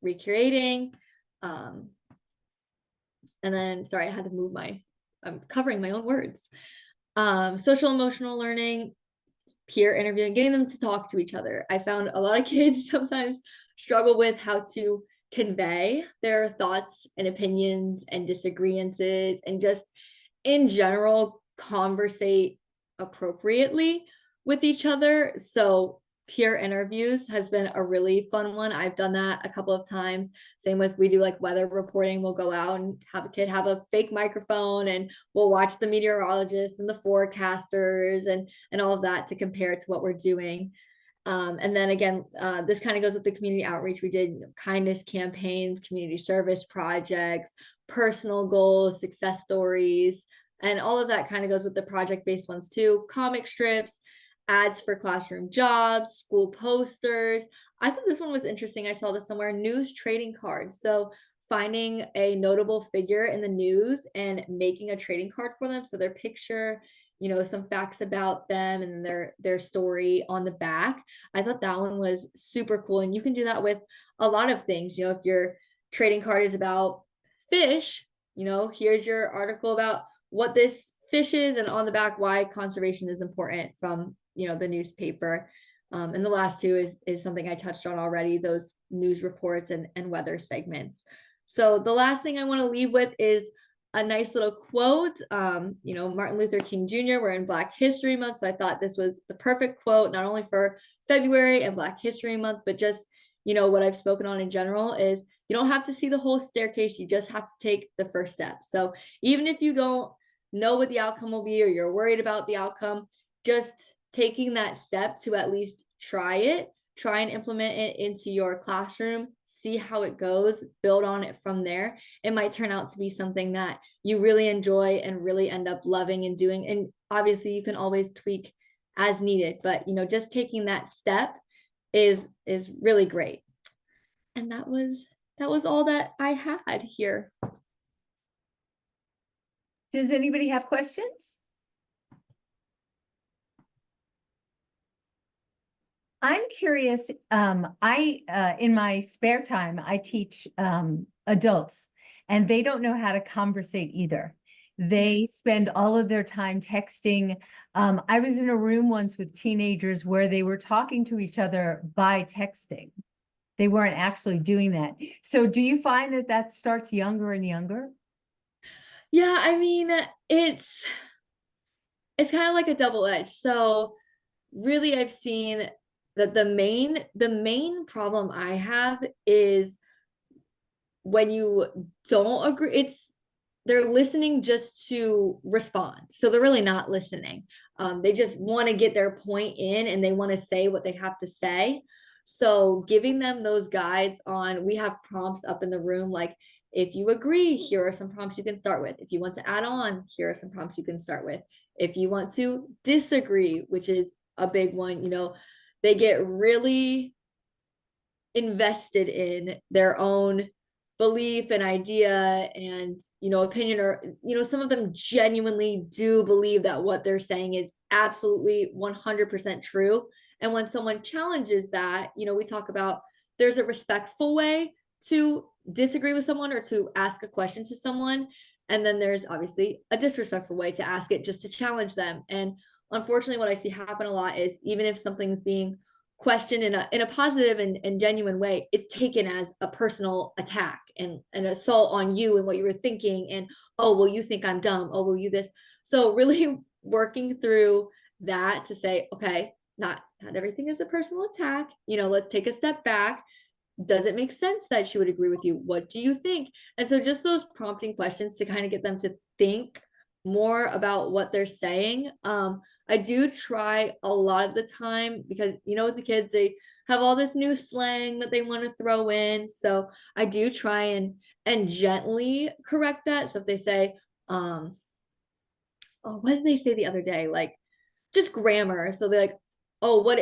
Recreating. And then, sorry, I had to move I'm covering my own words. Social emotional learning, peer interviewing, getting them to talk to each other. I found a lot of kids sometimes struggle with how to convey their thoughts and opinions and disagreements, and just in general conversate appropriately with each other. So peer interviews has been a really fun one. I've done that a couple of times. Same with, we do like weather reporting. We'll go out and have a kid have a fake microphone, and we'll watch the meteorologists and the forecasters and all of that to compare it to what we're doing. And then again, this kind of goes with the community outreach. We did kindness campaigns, community service projects, personal goals, success stories, and all of that kind of goes with the project-based ones too. Comic strips, ads for classroom jobs, school posters. I thought this one was interesting. I saw this somewhere, news trading cards. So finding a notable figure in the news and making a trading card for them. So their picture, some facts about them and their story on the back. I thought that one was super cool. And you can do that with a lot of things. If your trading card is about fish, here's your article about what this fish is, and on the back, why conservation is important from, the newspaper. And the last two is something I touched on already, those news reports and weather segments. So the last thing I want to leave with is a nice little quote. Martin Luther King Jr., we're in Black History Month, so I thought this was the perfect quote, not only for February and Black History Month, but just, what I've spoken on in general is you don't have to see the whole staircase, you just have to take the first step. So even if you don't know what the outcome will be, or you're worried about the outcome, just taking that step to at least try and implement it into your classroom, see how it goes, build on it from there. It might turn out to be something that you really enjoy and really end up loving and doing. And obviously you can always tweak as needed, but just taking that step is really great. And that was all that I had here. Does anybody have questions? I'm curious. I in my spare time, I teach adults, and they don't know how to conversate either. They spend all of their time texting. I was in a room once with teenagers where they were talking to each other by texting. They weren't actually doing that. So do you find that starts younger and younger? Yeah, I mean, it's kind of like a double edge. So really, I've seen that the main problem I have is when you don't agree, they're listening just to respond. So they're really not listening. They just want to get their point in and they want to say what they have to say. So giving them those guides on, we have prompts up in the room, like, if you agree, here are some prompts you can start with. If you want to add on, here are some prompts you can start with. If you want to disagree, which is a big one, they get really invested in their own belief and idea and opinion, or some of them genuinely do believe that what they're saying is absolutely 100% true. And when someone challenges that, we talk about, there's a respectful way to disagree with someone or to ask a question to someone, and then there's obviously a disrespectful way to ask it, just to challenge them. And unfortunately, what I see happen a lot is, even if something's being questioned in a positive and genuine way, it's taken as a personal attack and an assault on you and what you were thinking, and, oh, well, you think I'm dumb, oh, well, you this. So really working through that to say, okay, not everything is a personal attack, let's take a step back. Does it make sense that she would agree with you? What do you think? And so just those prompting questions to kind of get them to think more about what they're saying. I do try a lot of the time, because with the kids, they have all this new slang that they want to throw in. So I do try and gently correct that. So if they say, oh, what did they say the other day? Like, just grammar. So they're like, oh, what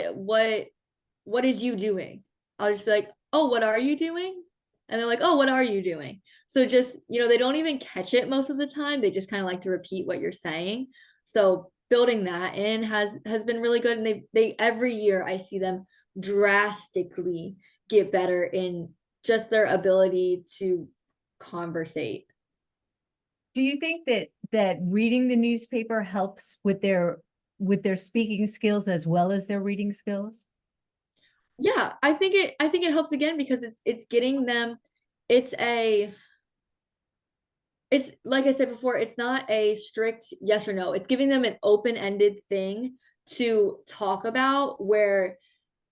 is you doing? I'll just be like, oh, what are you doing? And they're like, oh, what are you doing? So just, they don't even catch it most of the time. They just kind of like to repeat what you're saying. So building that in has been really good. And they every year I see them drastically get better in just their ability to conversate. Do you think that reading the newspaper helps with their speaking skills as well as their reading skills? Yeah, I think it helps, again, because it's getting them, it's like I said before, it's not a strict yes or no. It's giving them an open-ended thing to talk about, where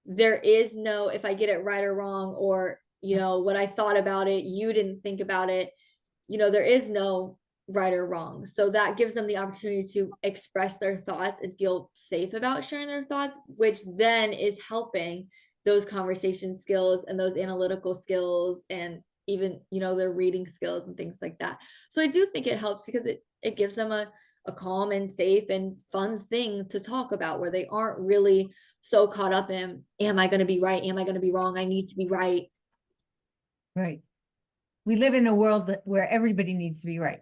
there is no, if I get it right or wrong, or, what I thought about it, you didn't think about it, there is no right or wrong. So that gives them the opportunity to express their thoughts and feel safe about sharing their thoughts, which then is helping those conversation skills and those analytical skills, and even, their reading skills and things like that. So I do think it helps, because it gives them a calm and safe and fun thing to talk about, where they aren't really so caught up in, am I going to be right? Am I going to be wrong? I need to be right. Right. We live in a world where everybody needs to be right.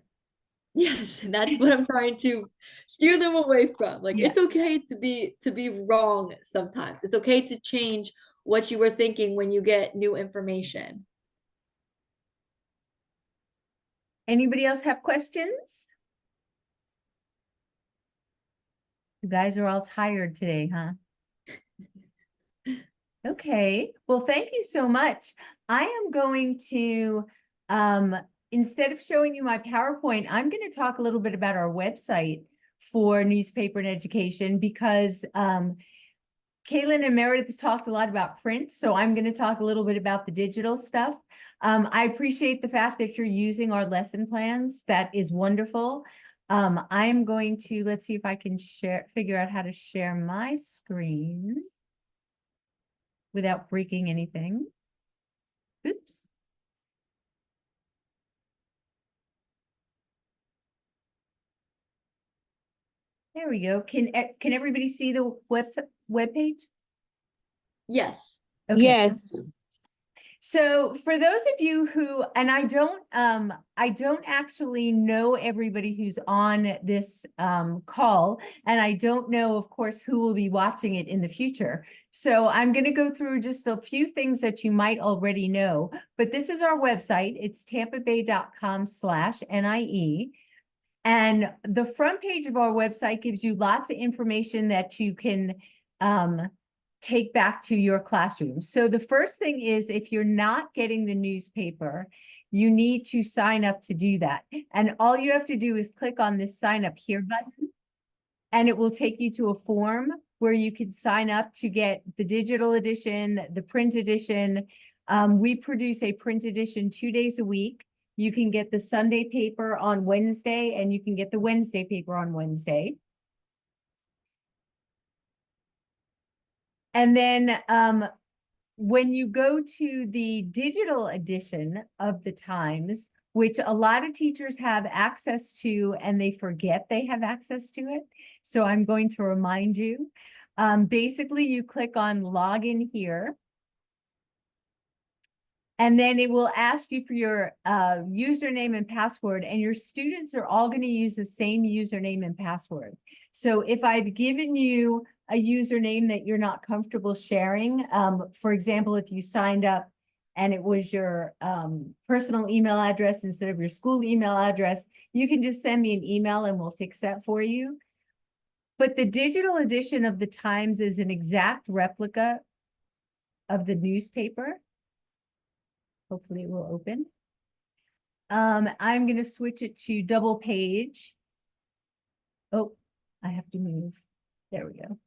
Yes, and that's what I'm trying to steer them away from. Like, Yeah. it's okay to be wrong sometimes. It's okay to change what you were thinking when you get new information. Anybody else have questions? You guys are all tired today, huh? Okay, well, thank you so much. I am going to, instead of showing you my PowerPoint, I'm going to talk a little bit about our website for newspaper and education, because Kaylin and Meredith talked a lot about print, so I'm going to talk a little bit about the digital stuff. I appreciate the fact that you're using our lesson plans. That is wonderful. I am going to, let's see if I can figure out how to share my screen without breaking anything. Oops. There we go. Can everybody see the webpage? Yes. Okay. Yes. So for those of you who, and I don't actually know everybody who's on this call, and I don't know, of course, who will be watching it in the future. So I'm going to go through just a few things that you might already know, but this is our website. It's tampabay.com/NIE. And the front page of our website gives you lots of information that you can take back to your classroom. So the first thing is, if you're not getting the newspaper, you need to sign up to do that. And all you have to do is click on this sign up here button, and it will take you to a form where you can sign up to get the digital edition, the print edition, We produce a print edition 2 days a week. You can get the Sunday paper on Wednesday, and you can get the Wednesday paper on Wednesday. And then when you go to the digital edition of the Times, which a lot of teachers have access to and they forget they have access to it. So I'm going to remind you. Basically, you click on login here. And then it will ask you for your username and password, and your students are all going to use the same username and password. So if I've given you a username that you're not comfortable sharing, for example, if you signed up and it was your personal email address instead of your school email address, you can just send me an email and we'll fix that for you. But the digital edition of the Times is an exact replica of the newspaper. Hopefully it will open. I'm going to switch it to double page. Oh, I have to move. There we go.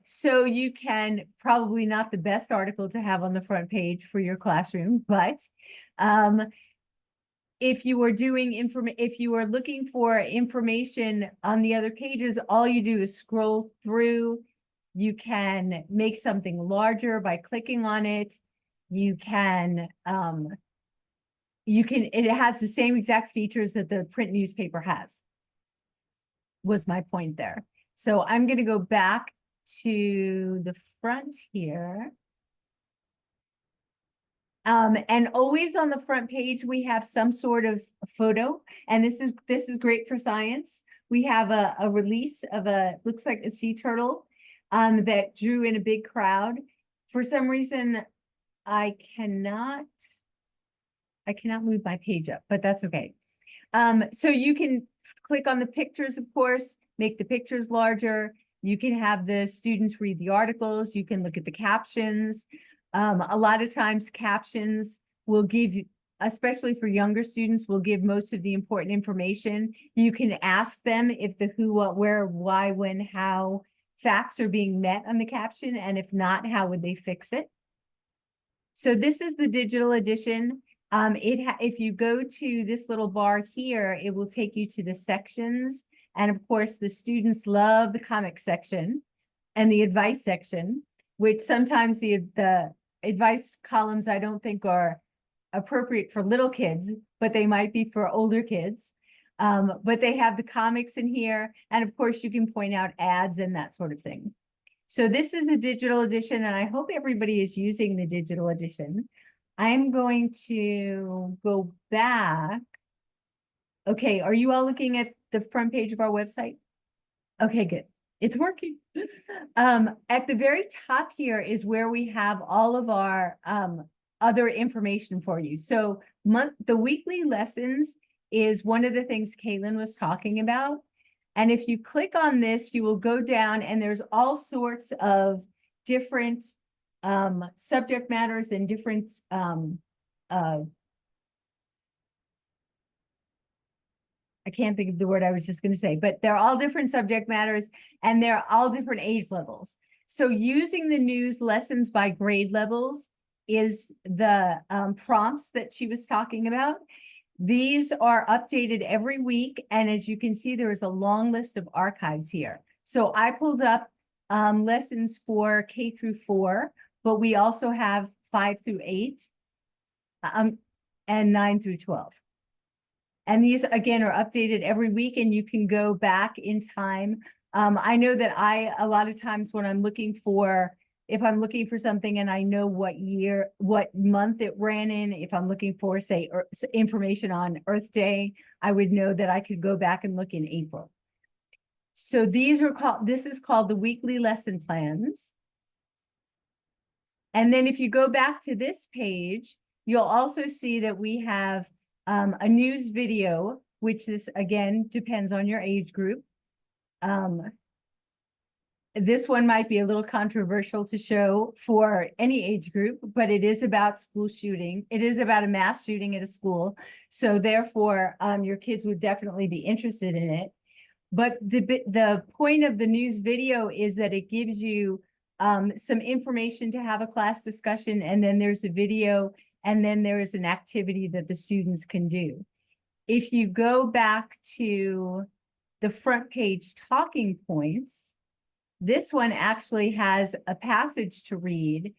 So you can probably not the best article to have on the front page for your classroom, but if you were doing if you were looking for information on the other pages, all you do is scroll through. You can make something larger by clicking on it. You can, it has the same exact features that the print newspaper has, was my point there. So I'm going to go back to the front here. And always on the front page, we have some sort of photo, and this is great for science. We have a release of looks like a sea turtle, that drew in a big crowd. For some reason, I cannot move my page up, but that's okay. So you can click on the pictures, of course, make the pictures larger. You can have the students read the articles. You can look at the captions. A lot of times captions will give you, especially for younger students, will give most of the important information. You can ask them if the who, what, where, why, when, how facts are being met on the caption, and if not, how would they fix it? So this is the digital edition. If you go to this little bar here, it will take you to the sections. And of course, the students love the comic section and the advice section, which sometimes the advice columns I don't think are appropriate for little kids, but they might be for older kids. But they have the comics in here. And of course, you can point out ads and that sort of thing. So this is the digital edition, and I hope everybody is using the digital edition. I'm going to go back. Okay, are you all looking at the front page of our website? Okay, good. It's working. At the very top here is where we have all of our other information for you. So the weekly lessons is one of the things Kaylin was talking about. And if you click on this, you will go down and there's all sorts of different subject matters and different I can't think of the word I was just going to say, but they're all different subject matters and they're all different age levels. So using the news lessons by grade levels is the prompts that she was talking about. These are updated every week. And as you can see, there is a long list of archives here. So I pulled up lessons for K through 4, but we also have 5 through 8 and 9 through 12. And these, again, are updated every week, and you can go back in time. I know that a lot of times when I'm looking for, if I'm looking for something and I know what year, what month it ran in, if I'm looking for, say, information on Earth Day, I would know that I could go back and look in April. So these are called, this is called the weekly lesson plans. And then if you go back to this page, you'll also see that we have a news video, which is, again, depends on your age group. This one might be a little controversial to show for any age group, but it is about school shooting. It is about a mass shooting at a school. So therefore, your kids would definitely be interested in it. But the point of the news video is that it gives you some information to have a class discussion, and then there's a video, and then there is an activity that the students can do. If you go back to the front page talking points, this one actually has a passage to read.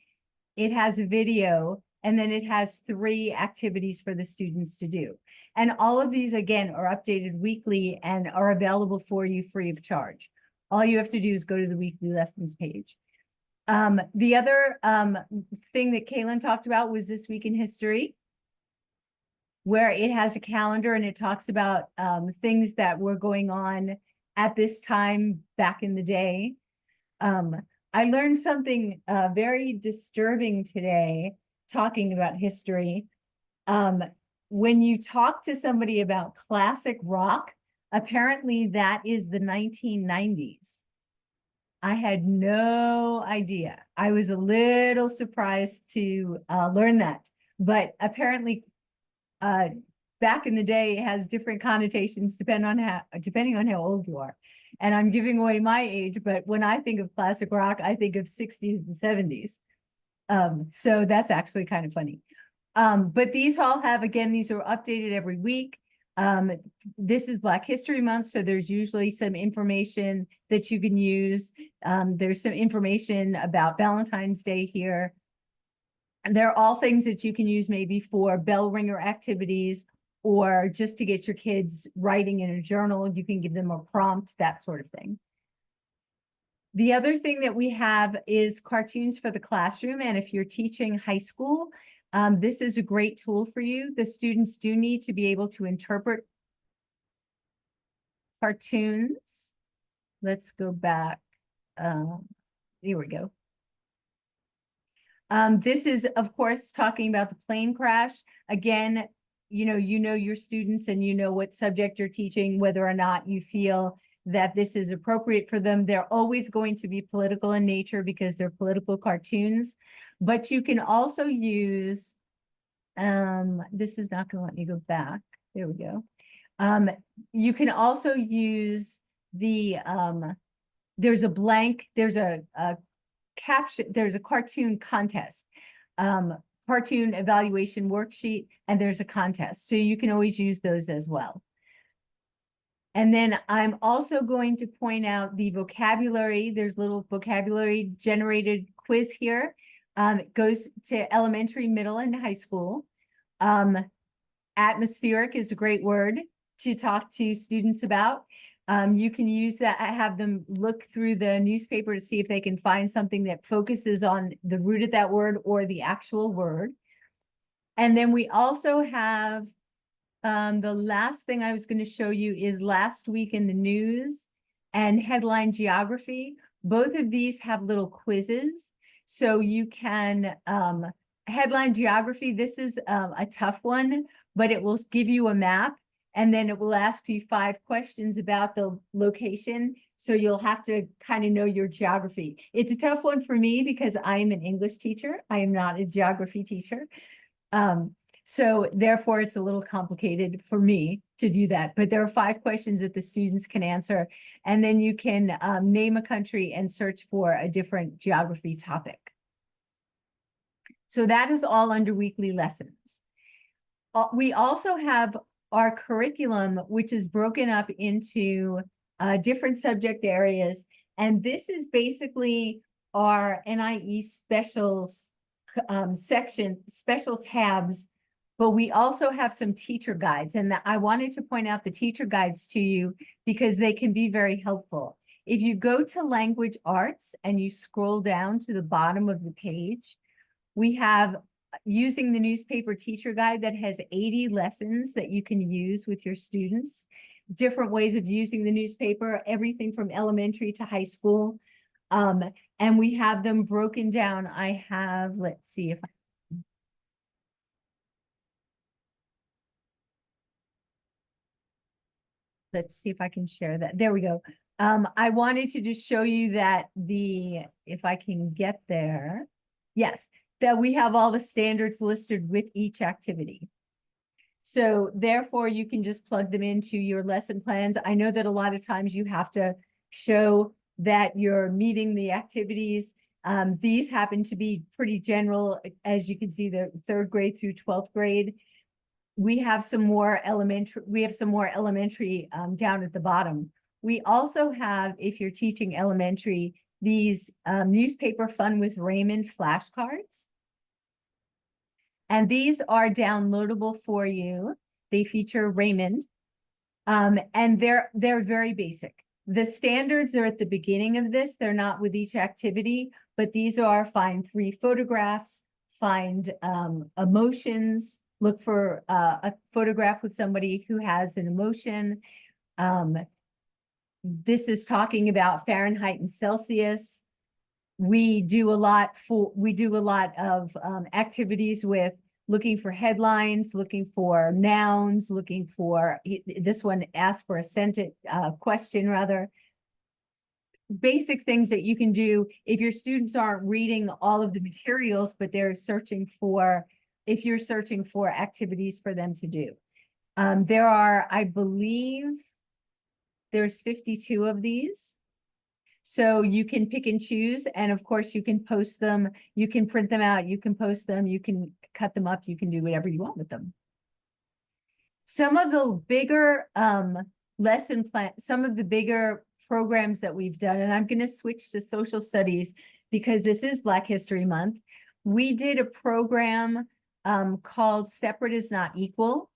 It has a video, and then it has 3 activities for the students to do. And all of these, again, are updated weekly and are available for you free of charge. All you have to do is go to the weekly lessons page. The other thing that Kaylin talked about was This Week in History, where it has a calendar and it talks about things that were going on at this time back in the day. I learned something very disturbing today talking about history. When you talk to somebody about classic rock, apparently that is the 1990s. I had no idea. I was a little surprised to learn that, but apparently back in the day it has different connotations depending on how old you are. And I'm giving away my age, but when I think of classic rock, I think of 60s and 70s. So that's actually kind of funny. But these all have, again, these are updated every week. This is Black History Month, so there's usually some information that you can use. There's some information about Valentine's Day here. And they're all things that you can use maybe for bell ringer activities or just to get your kids writing in a journal. You can give them a prompt, that sort of thing. The other thing that we have is cartoons for the classroom. And if you're teaching high school, this is a great tool for you. The students do need to be able to interpret cartoons. Let's go back. Here we go. This is, of course, talking about the plane crash. Again, you know your students and you know what subject you're teaching, whether or not you feel that this is appropriate for them. They're always going to be political in nature because they're political cartoons, but you can also use, this is not going to let me go back. There we go. You can also use the, there's a blank, there's a caption, there's a cartoon contest, cartoon evaluation worksheet, and there's a contest. So you can always use those as well. And then I'm also going to point out the vocabulary. There's a little vocabulary generated quiz here. It goes to elementary, middle, and high school. Atmospheric is a great word to talk to students about. You can use that, have them look through the newspaper to see if they can find something that focuses on the root of that word or the actual word. And then we also have the last thing I was going to show you is Last Week in the News and Headline Geography. Both of these have little quizzes. So you can, Headline Geography, this is a tough one, but it will give you a map and then it will ask you 5 questions about the location. So you'll have to kind of know your geography. It's a tough one for me because I am an English teacher. I am not a geography teacher. So therefore, it's a little complicated for me to do that. But there are 5 questions that the students can answer. And then you can name a country and search for a different geography topic. So that is all under weekly lessons. We also have our curriculum, which is broken up into different subject areas. And this is basically our NIE special section, special tabs. But we also have some teacher guides, and I wanted to point out the teacher guides to you because they can be very helpful. If you go to language arts and you scroll down to the bottom of the page, we have using the newspaper teacher guide that has 80 lessons that you can use with your students, different ways of using the newspaper, everything from elementary to high school. And we have them broken down. I have, let's see if I let's see if I can share that. There we go. I wanted to just show you that if I can get there, yes, that we have all the standards listed with each activity. So therefore you can just plug them into your lesson plans. I know that a lot of times you have to show that you're meeting the activities. These happen to be pretty general. As you can see, they're 3rd grade through 12th grade. We have some more elementary down at the bottom. We also have, if you're teaching elementary, these newspaper Fun with Raymond flashcards. And these are downloadable for you. They feature Raymond. And they're very basic. The standards are at the beginning of this. They're not with each activity, but these are find 3 photographs, find emotions, look for a photograph with somebody who has an emotion. This is talking about Fahrenheit and Celsius. We do a lot of activities with looking for headlines, looking for nouns, looking for, this one asks for a sentence, question rather. Basic things that you can do if your students aren't reading all of the materials, but they're searching for, if you're searching for activities for them to do. There are, I believe, there's 52 of these. So you can pick and choose, and of course you can post them, you can print them out, you can post them, you can cut them up, you can do whatever you want with them. Some of the bigger lesson plan, some of the bigger programs that we've done, and I'm going to switch to social studies because this is Black History Month. We did a program called Separate is Not Equal,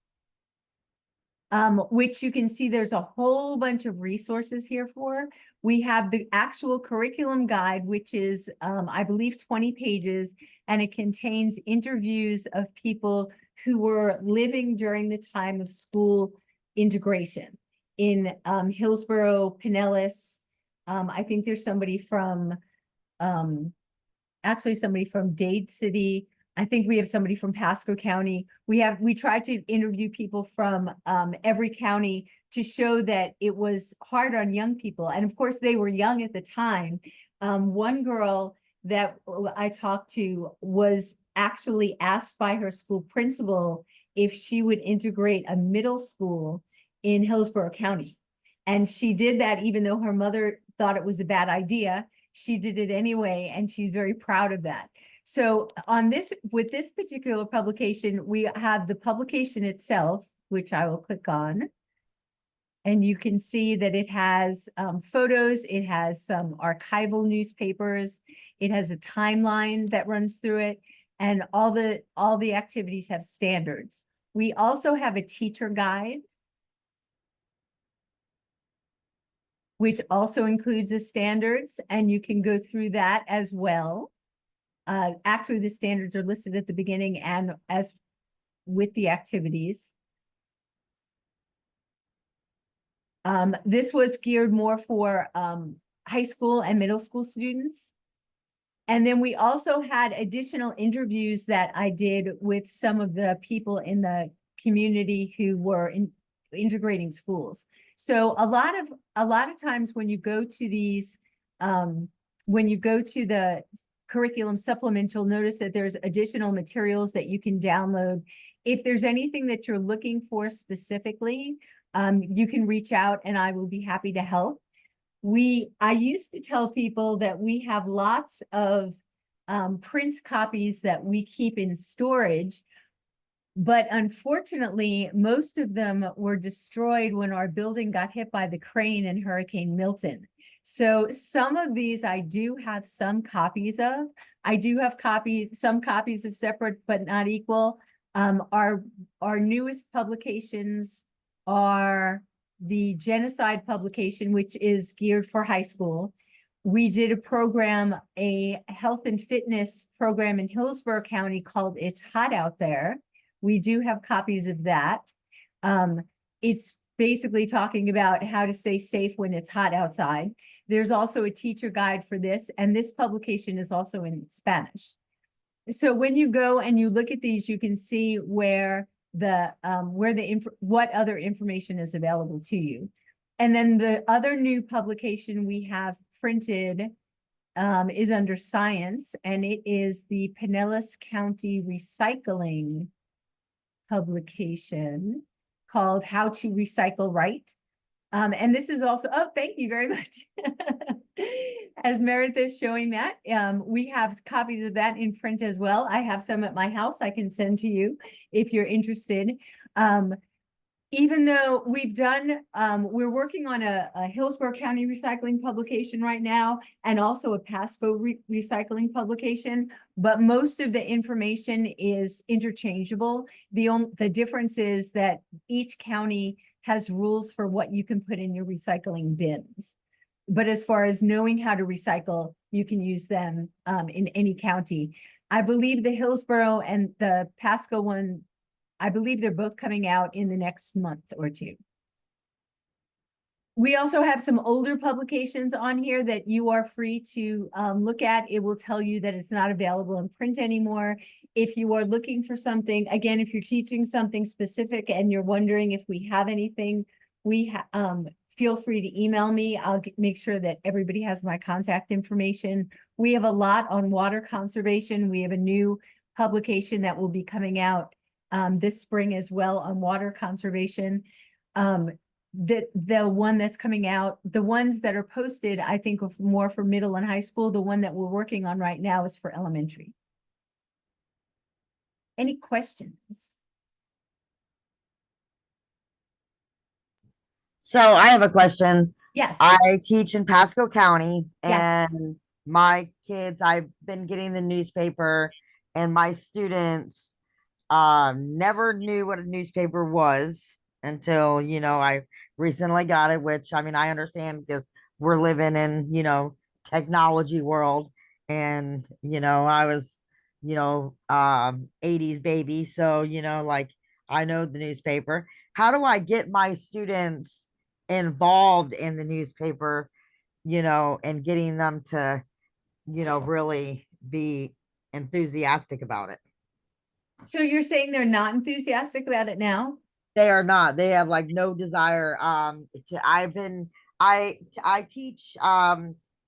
which you can see there's a whole bunch of resources here for. We have the actual curriculum guide, which is, I believe, 20 pages, and it contains interviews of people who were living during the time of school integration in Hillsborough, Pinellas. I think there's somebody from, actually somebody from Dade City. I think we have somebody from Pasco County. We tried to interview people from every county to show that it was hard on young people. And of course, they were young at the time. One girl that I talked to was actually asked by her school principal if she would integrate a middle school in Hillsborough County. And she did that even though her mother thought it was a bad idea. She did it anyway, and she's very proud of that. So on this, with this particular publication, we have the publication itself, which I will click on. And you can see that it has photos, it has some archival newspapers, it has a timeline that runs through it, and all the activities have standards. We also have a teacher guide, which also includes the standards, and you can go through that as well. Actually, the standards are listed at the beginning and as with the activities. This was geared more for high school and middle school students. And then we also had additional interviews that I did with some of the people in the community who were integrating schools. So a lot of times when you go to these, when you go to the curriculum supplement, you'll notice that there's additional materials that you can download. If there's anything that you're looking for specifically, you can reach out and I will be happy to help. I used to tell people that we have lots of print copies that we keep in storage, but unfortunately, most of them were destroyed when our building got hit by the crane in Hurricane Milton. So some of these I do have some copies of. I do have some copies of Separate but Not Equal. Our newest publications are the genocide publication, which is geared for high school. We did a program, a health and fitness program in Hillsborough County called It's Hot Out There. We do have copies of that. It's basically talking about how to stay safe when it's hot outside. There's also a teacher guide for this, and this publication is also in Spanish. So when you go and you look at these, you can see where what other information is available to you. And then the other new publication we have printed is under science, and it is the Pinellas County Recycling publication called How to Recycle Right. And this is also, oh, thank you very much. as Meredith is showing that, we have copies of that in print as well. I have some at my house I can send to you if you're interested. Even though we've done, we're working on a Hillsborough County recycling publication right now, and also a Pasco recycling publication, but most of the information is interchangeable. The difference is that each county has rules for what you can put in your recycling bins. But as far as knowing how to recycle, you can use them in any county. I believe the Hillsborough and the Pasco one, I believe they're both coming out in the next month or two. We also have some older publications on here that you are free to look at. It will tell you that it's not available in print anymore. If you are looking for something, again, if you're teaching something specific and you're wondering if we have anything, feel free to email me. I'll make sure that everybody has my contact information. We have a lot on water conservation. We have a new publication that will be coming out this spring as well on water conservation. The one that's coming out, the ones that are posted, I think of more for middle and high school. The one that we're working on right now is for elementary. Any questions? So I have a question. Yes. I teach in Pasco County, Yes. and my kids, I've been getting the newspaper, and my students never knew what a newspaper was until, I recently got it, which, I mean, I understand because we're living in, technology world, and, I was, 80s baby. So, like, I know the newspaper. How do I get my students involved in the newspaper, and getting them to, really be enthusiastic about it? So you're saying they're not enthusiastic about it now? They are not. They have like no desire. I teach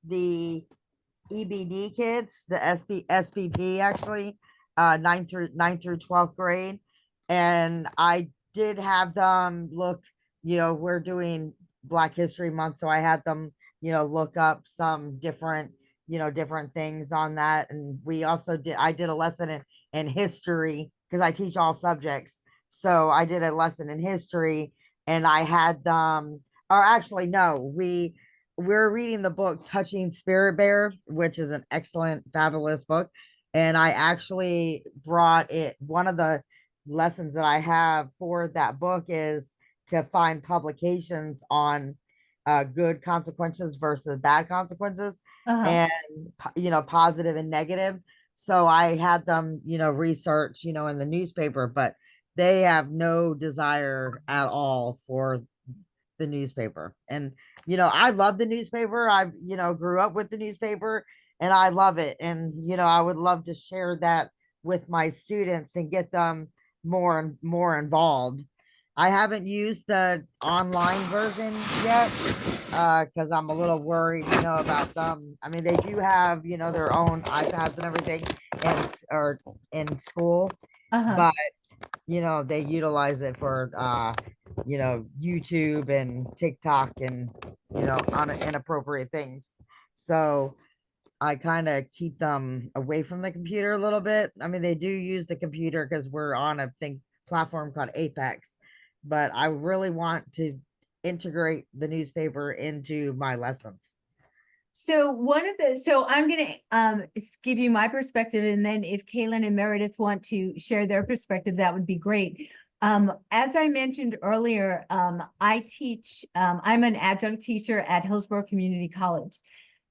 the EBD kids, the SPP actually, 9th through 12th grade. And I did have them look, we're doing Black History Month, so I had them, look up some different things on that. And I did a lesson in history because I teach all subjects. So I did a lesson in history, and I had them, or actually, no, we're reading the book Touching Spirit Bear, which is an excellent, fabulous book. And I actually brought it. One of the lessons that I have for that book is to find publications on good consequences versus bad consequences, and positive and negative. So I had them, research, in the newspaper, but they have no desire at all for the newspaper. And, I love the newspaper. I've, grew up with the newspaper, and I love it. And, I would love to share that with my students and get them more and more involved. I haven't used the online version yet because I'm a little worried, about them. I mean, they do have, their own iPads and everything in school, but they utilize it for YouTube and TikTok and on inappropriate things. So I kind of keep them away from the computer a little bit. I mean, they do use the computer because we're on a platform called Apex, but I really want to integrate the newspaper into my lessons. So I'm going to give you my perspective, and then if Kaylin and Meredith want to share their perspective, that would be great. As I mentioned earlier, I teach, I'm an adjunct teacher at Hillsborough Community College,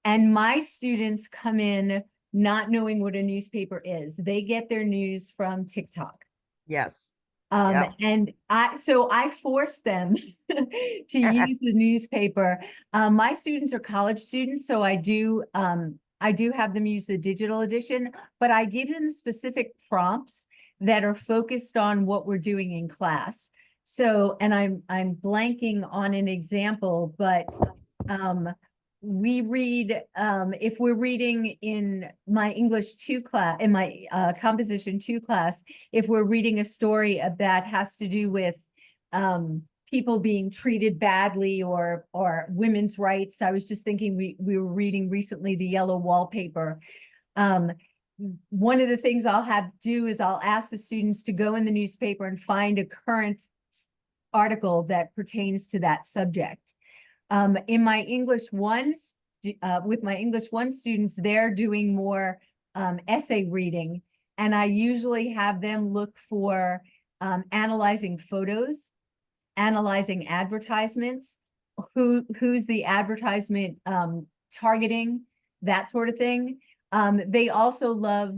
and my students come in not knowing what a newspaper is. They get their news from TikTok. Yes. And I force them to use the newspaper. My students are college students, so I do have them use the digital edition, but I give them specific prompts that are focused on what we're doing in class. So, and I'm blanking on an example, but we read, if we're reading in my English 2 class, in my Composition 2 class, if we're reading a story that has to do with people being treated badly or women's rights. I was just thinking we were reading recently the yellow wallpaper. One of the things I'll have do is I'll ask the students to go in the newspaper and find a current article that pertains to that subject. In my English 1, with my English 1 students, they're doing more essay reading, and I usually have them look for analyzing photos, analyzing advertisements, who's the advertisement targeting, that sort of thing. They also love,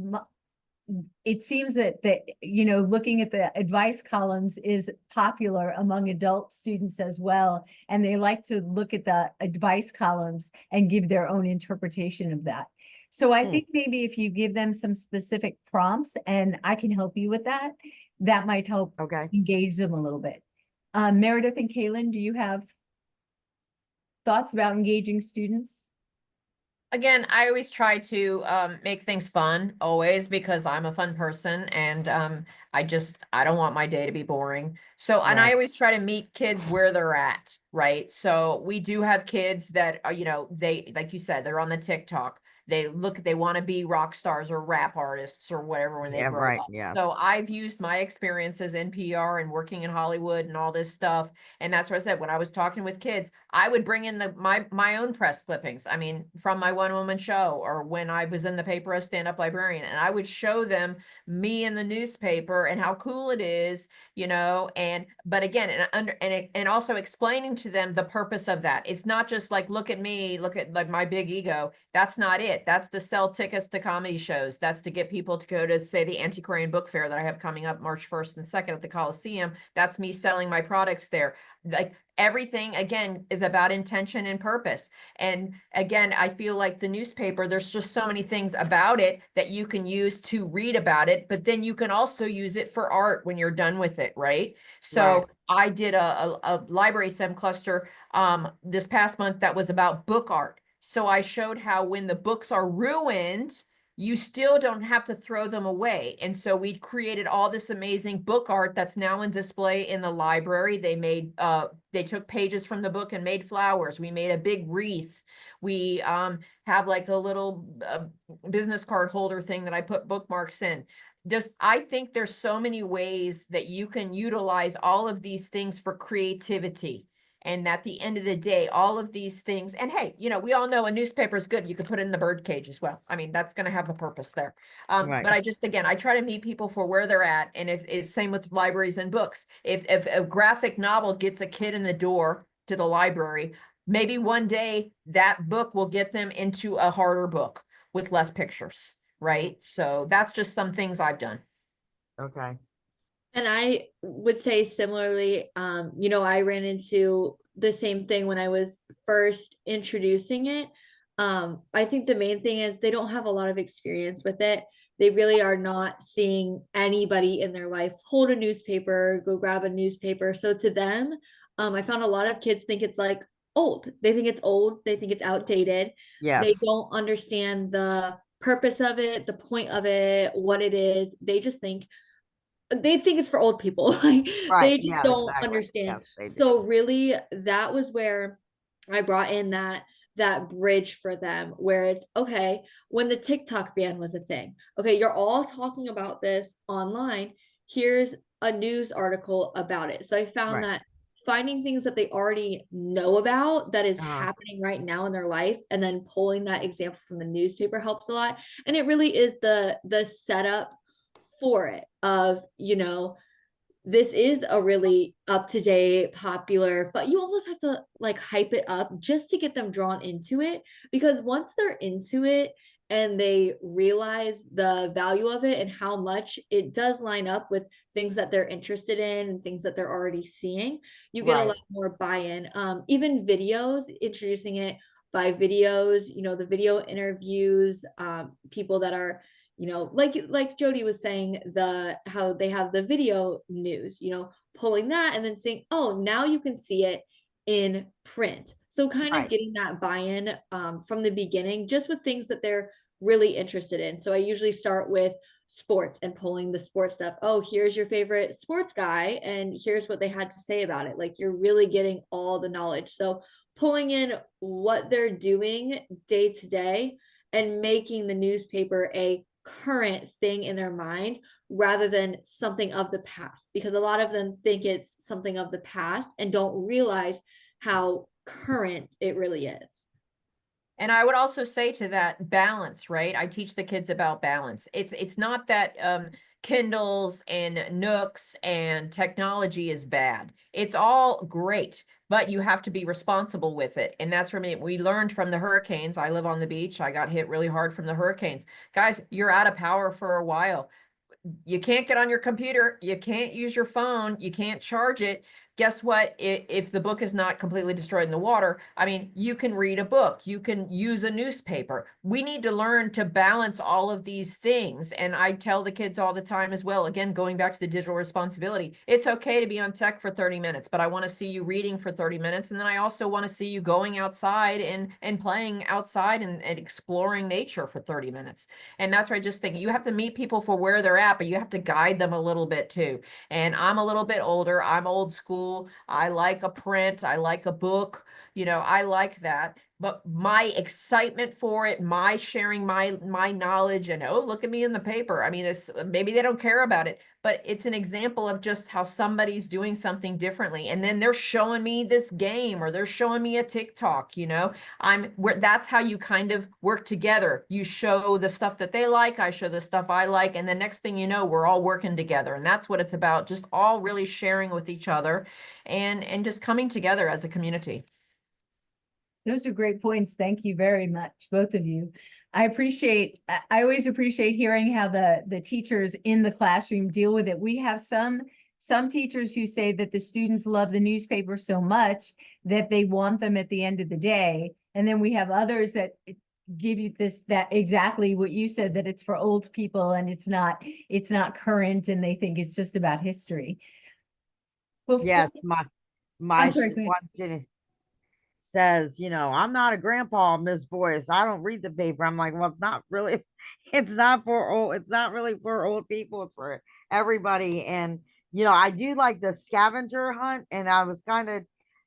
it seems that you know, looking at the advice columns is popular among adult students as well, and they like to look at the advice columns and give their own interpretation of that. So I think maybe if you give them some specific prompts, and I can help you with that, that might help engage them a little bit. Meredith and Kaylin, do you have thoughts about engaging students? Again, I always try to make things fun, always, because I'm a fun person, and I don't want my day to be boring. So, and I always try to meet kids where they're at, right? So we do have kids that are, you know, they, like you said, they're on the TikTok. They want to be rock stars or rap artists or whatever when they grow up. So I've used my experiences in PR and working in Hollywood and all this stuff. And that's what I said, when I was talking with kids, I would bring in my own press clippings. I mean, from my one-woman show, or when I was in the paper as stand-up librarian, and I would show them me in the newspaper and how cool it is, you know, but again, and also explaining to them the purpose of that. It's not just like, look at me, look at like my big ego. That's not it. That's to sell tickets to comedy shows. That's to get people to go to, say, the Antiquarian Book Fair that I have coming up March 1st and 2nd at the Coliseum. That's me selling my products there. Like, everything, again, is about intention and purpose. And again, I feel like the newspaper, there's just so many things about it that you can use to read about it, but then you can also use it for art when you're done with it, right? So I did a library sim cluster this past month that was about book art. So I showed how when the books are ruined, you still don't have to throw them away. And so we created all this amazing book art that's now in display in the library. They took pages from the book and made flowers. We made a big wreath. We have like a little business card holder thing that I put bookmarks in. I think there's so many ways that you can utilize all of these things for creativity. And at the end of the day, all of these things, and hey, you know, we all know a newspaper is good. You could put it in the bird cage as well. I mean, that's going to have a purpose there. But I try to meet people for where they're at. And if it's same with libraries and books, if a graphic novel gets a kid in the door to the library, maybe one day that book will get them into a harder book with less pictures, right? So that's just some things I've done. Okay. And I would say similarly, you know, I ran into the same thing when I was first introducing it. I think the main thing is they don't have a lot of experience with it. They really are not seeing anybody in their life hold a newspaper, go grab a newspaper. So to them, I found a lot of kids think it's like old. They think it's old. They think it's outdated. They don't understand the purpose of it, the point of it, what it is. They just think it's for old people. Like they just don't understand. So really that was where I brought in that bridge for them, where it's okay, when the TikTok ban was a thing, okay, you're all talking about this online, here's a news article about it. So I found that finding things that they already know about that is happening right now in their life, and then pulling that example from the newspaper helps a lot. And it really is the setup for it of, you know, this is a really up-to-date, popular, but you almost have to like hype it up just to get them drawn into it, because once they're into it and they realize the value of it and how much it does line up with things that they're interested in and things that they're already seeing, you get a lot more buy-in. Even videos, introducing it by videos, you know, the video interviews, people that are, you know, like Jodi was saying, how they have the video news, you know, pulling that and then saying, oh, now you can see it in print. So kind of getting that buy-in from the beginning, just with things that they're really interested in. So I usually start with sports and pulling the sports stuff. Oh, here's your favorite sports guy, and here's what they had to say about it. Like, you're really getting all the knowledge. So pulling in what they're doing day to day and making the newspaper a current thing in their mind rather than something of the past, because a lot of them think it's something of the past and don't realize how current it really is. And I would also say to that, balance, right? I teach the kids about balance. It's not that Kindles and Nooks and technology is bad. It's all great, but you have to be responsible with it. And that's from me. We learned from the hurricanes. I live on the beach. I got hit really hard from the hurricanes. Guys, you're out of power for a while. You can't get on your computer. You can't use your phone. You can't charge it. Guess what? If the book is not completely destroyed in the water, I mean, you can read a book. You can use a newspaper. We need to learn to balance all of these things. And I tell the kids all the time as well, again, going back to the digital responsibility, it's okay to be on tech for 30 minutes, but I want to see you reading for 30 minutes. And then I also want to see you going outside and playing outside and exploring nature for 30 minutes. And that's where I just think you have to meet people for where they're at, but you have to guide them a little bit too. And I'm a little bit older. I'm old school. I like a print. I like a book. You know, I like that. But my excitement for it, my sharing my knowledge, and oh, look at me in the paper. I mean, it's maybe they don't care about it, but it's an example of just how somebody's doing something differently. And then they're showing me this game or they're showing me a TikTok, you know. That's how you kind of work together. You show the stuff that they like, I show the stuff I like, and the next thing you know, we're all working together. And that's what it's about, just all really sharing with each other and just coming together as a community. Those are great points. Thank you very much, both of you. I always appreciate hearing how the teachers in the classroom deal with it. We have some teachers who say that the students love the newspaper so much that they want them at the end of the day. And then we have others that give you that exactly what you said, that it's for old people and it's not current, and they think it's just about history. Yes, my I'm sorry, go ahead. one student says, you know, I'm not a grandpa, Miss Boyce. I don't read the paper. I'm like, well, it's not really, it's not really for old people. It's for everybody. And, you know, I do like the scavenger hunt, and I was kind of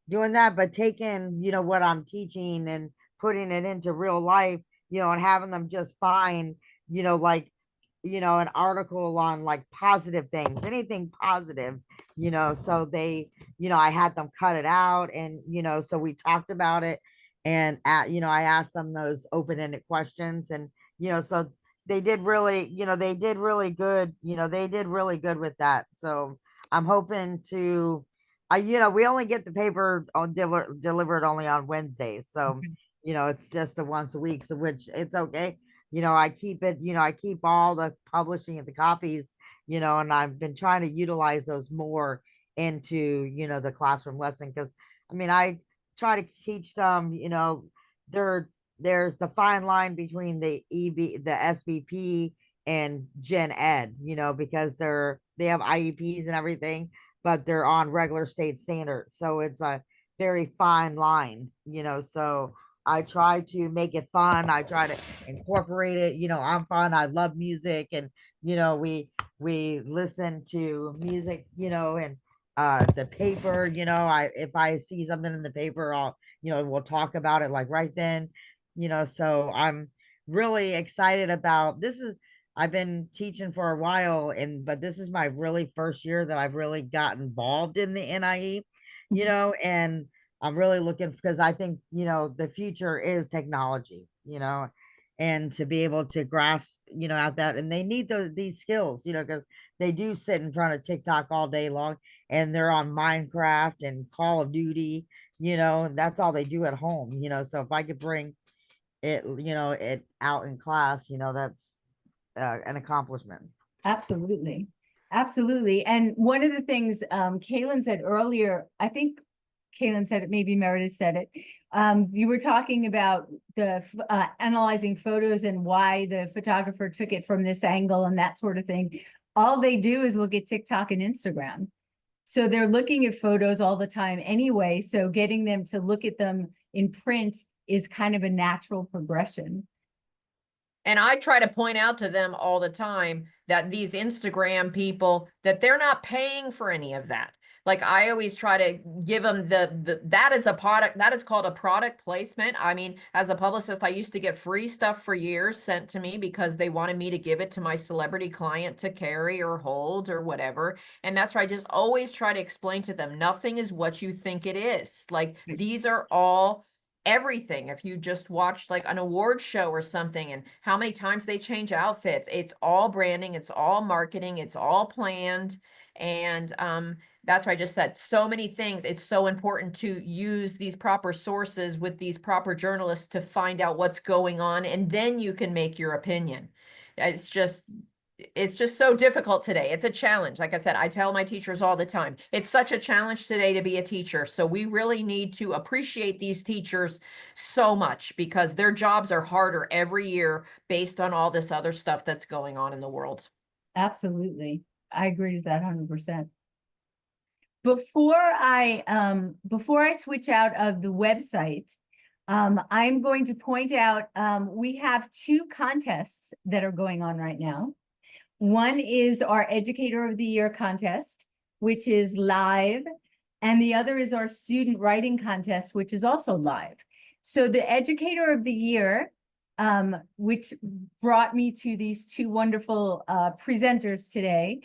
doing that, but taking, you know, what I'm teaching and putting it into real life, you know, and having them just find, you know, like, you know, an article on like positive things, anything positive, you know, so they, you know, I had them cut it out, and, you know, so we talked about it, and you know, I asked them those open-ended questions, and, you know, so they did really, you know, they did really good, you know, they did really good with that. So I'm hoping to, you know, we only get the paper on delivered only on Wednesdays. So, you know, it's just a once a week, so which it's okay. You know, I keep it, you know, I keep all the publishing and the copies, you know, and I've been trying to utilize those more into, you know, the classroom lesson. Cause I mean, I try to teach them, you know, there's the fine line between the SBP and Gen Ed, you know, because they have IEPs and everything, but they're on regular state standards. So it's a very fine line, you know, so I try to make it fun. I try to incorporate it. You know, I'm fun. I love music, and, you know, we listen to music, you know, and the paper, you know, if I see something in the paper, you know, we'll talk about it like right then, you know, so I'm really excited about this. I've been teaching for a while, but this is my really first year that I've really got involved in the NIE, you know, and I'm really looking, because I think, you know, the future is technology, you know, and to be able to grasp, you know, out that, and they need these skills, you know, because they do sit in front of TikTok all day long, and they're on Minecraft and Call of Duty, you know, and that's all they do at home, you know. So if I could bring it, you know, it out in class, you know, that's an accomplishment. Absolutely. Absolutely. And one of the things Kaylin said earlier, I think Kaylin said it, maybe Meredith said it. You were talking about the analyzing photos and why the photographer took it from this angle and that sort of thing. All they do is look at TikTok and Instagram. So they're looking at photos all the time anyway. So getting them to look at them in print is kind of a natural progression. And I try to point out to them all the time that these Instagram people, that they're not paying for any of that. Like I always try to give them that is a product, that is called a product placement. I mean, as a publicist, I used to get free stuff for years sent to me because they wanted me to give it to my celebrity client to carry or hold or whatever. And that's why I just always try to explain to them, nothing is what you think it is. Like these are all everything. If you just watch like an award show or something and how many times they change outfits, it's all branding, it's all marketing, it's all planned. And that's why I just said so many things. It's so important to use these proper sources with these proper journalists to find out what's going on, and then you can make your opinion. It's just so difficult today. It's a challenge. Like I said, I tell my teachers all the time, it's such a challenge today to be a teacher. So we really need to appreciate these teachers so much because their jobs are harder every year based on all this other stuff that's going on in the world. Absolutely. I agree with that 100%. Before I switch out of the website, I'm going to point out, we have 2 contests that are going on right now. One is our Educator of the Year contest, which is live, and the other is our Student Writing contest, which is also live. So the Educator of the Year, which brought me to these 2 wonderful presenters today,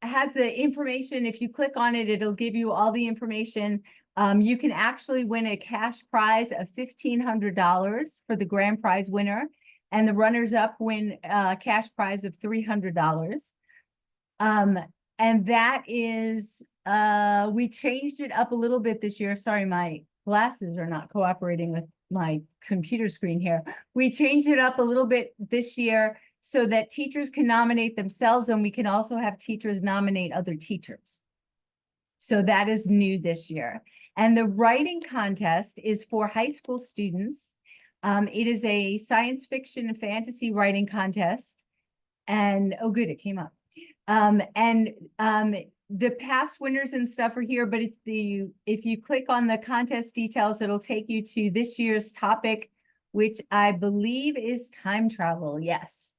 has the information. If you click on it, it'll give you all the information. You can actually win a cash prize of $1,500 for the grand prize winner, and the runners-up win a cash prize of $300. And that is, we changed it up a little bit this year. Sorry, my glasses are not cooperating with my computer screen here. We changed it up a little bit this year so that teachers can nominate themselves, and we can also have teachers nominate other teachers. So that is new this year. And the writing contest is for high school students. It is a science fiction and fantasy writing contest. And oh, good, it came up. The past winners and stuff are here, but if you click on the contest details, it'll take you to this year's topic, which I believe is time travel. Yes.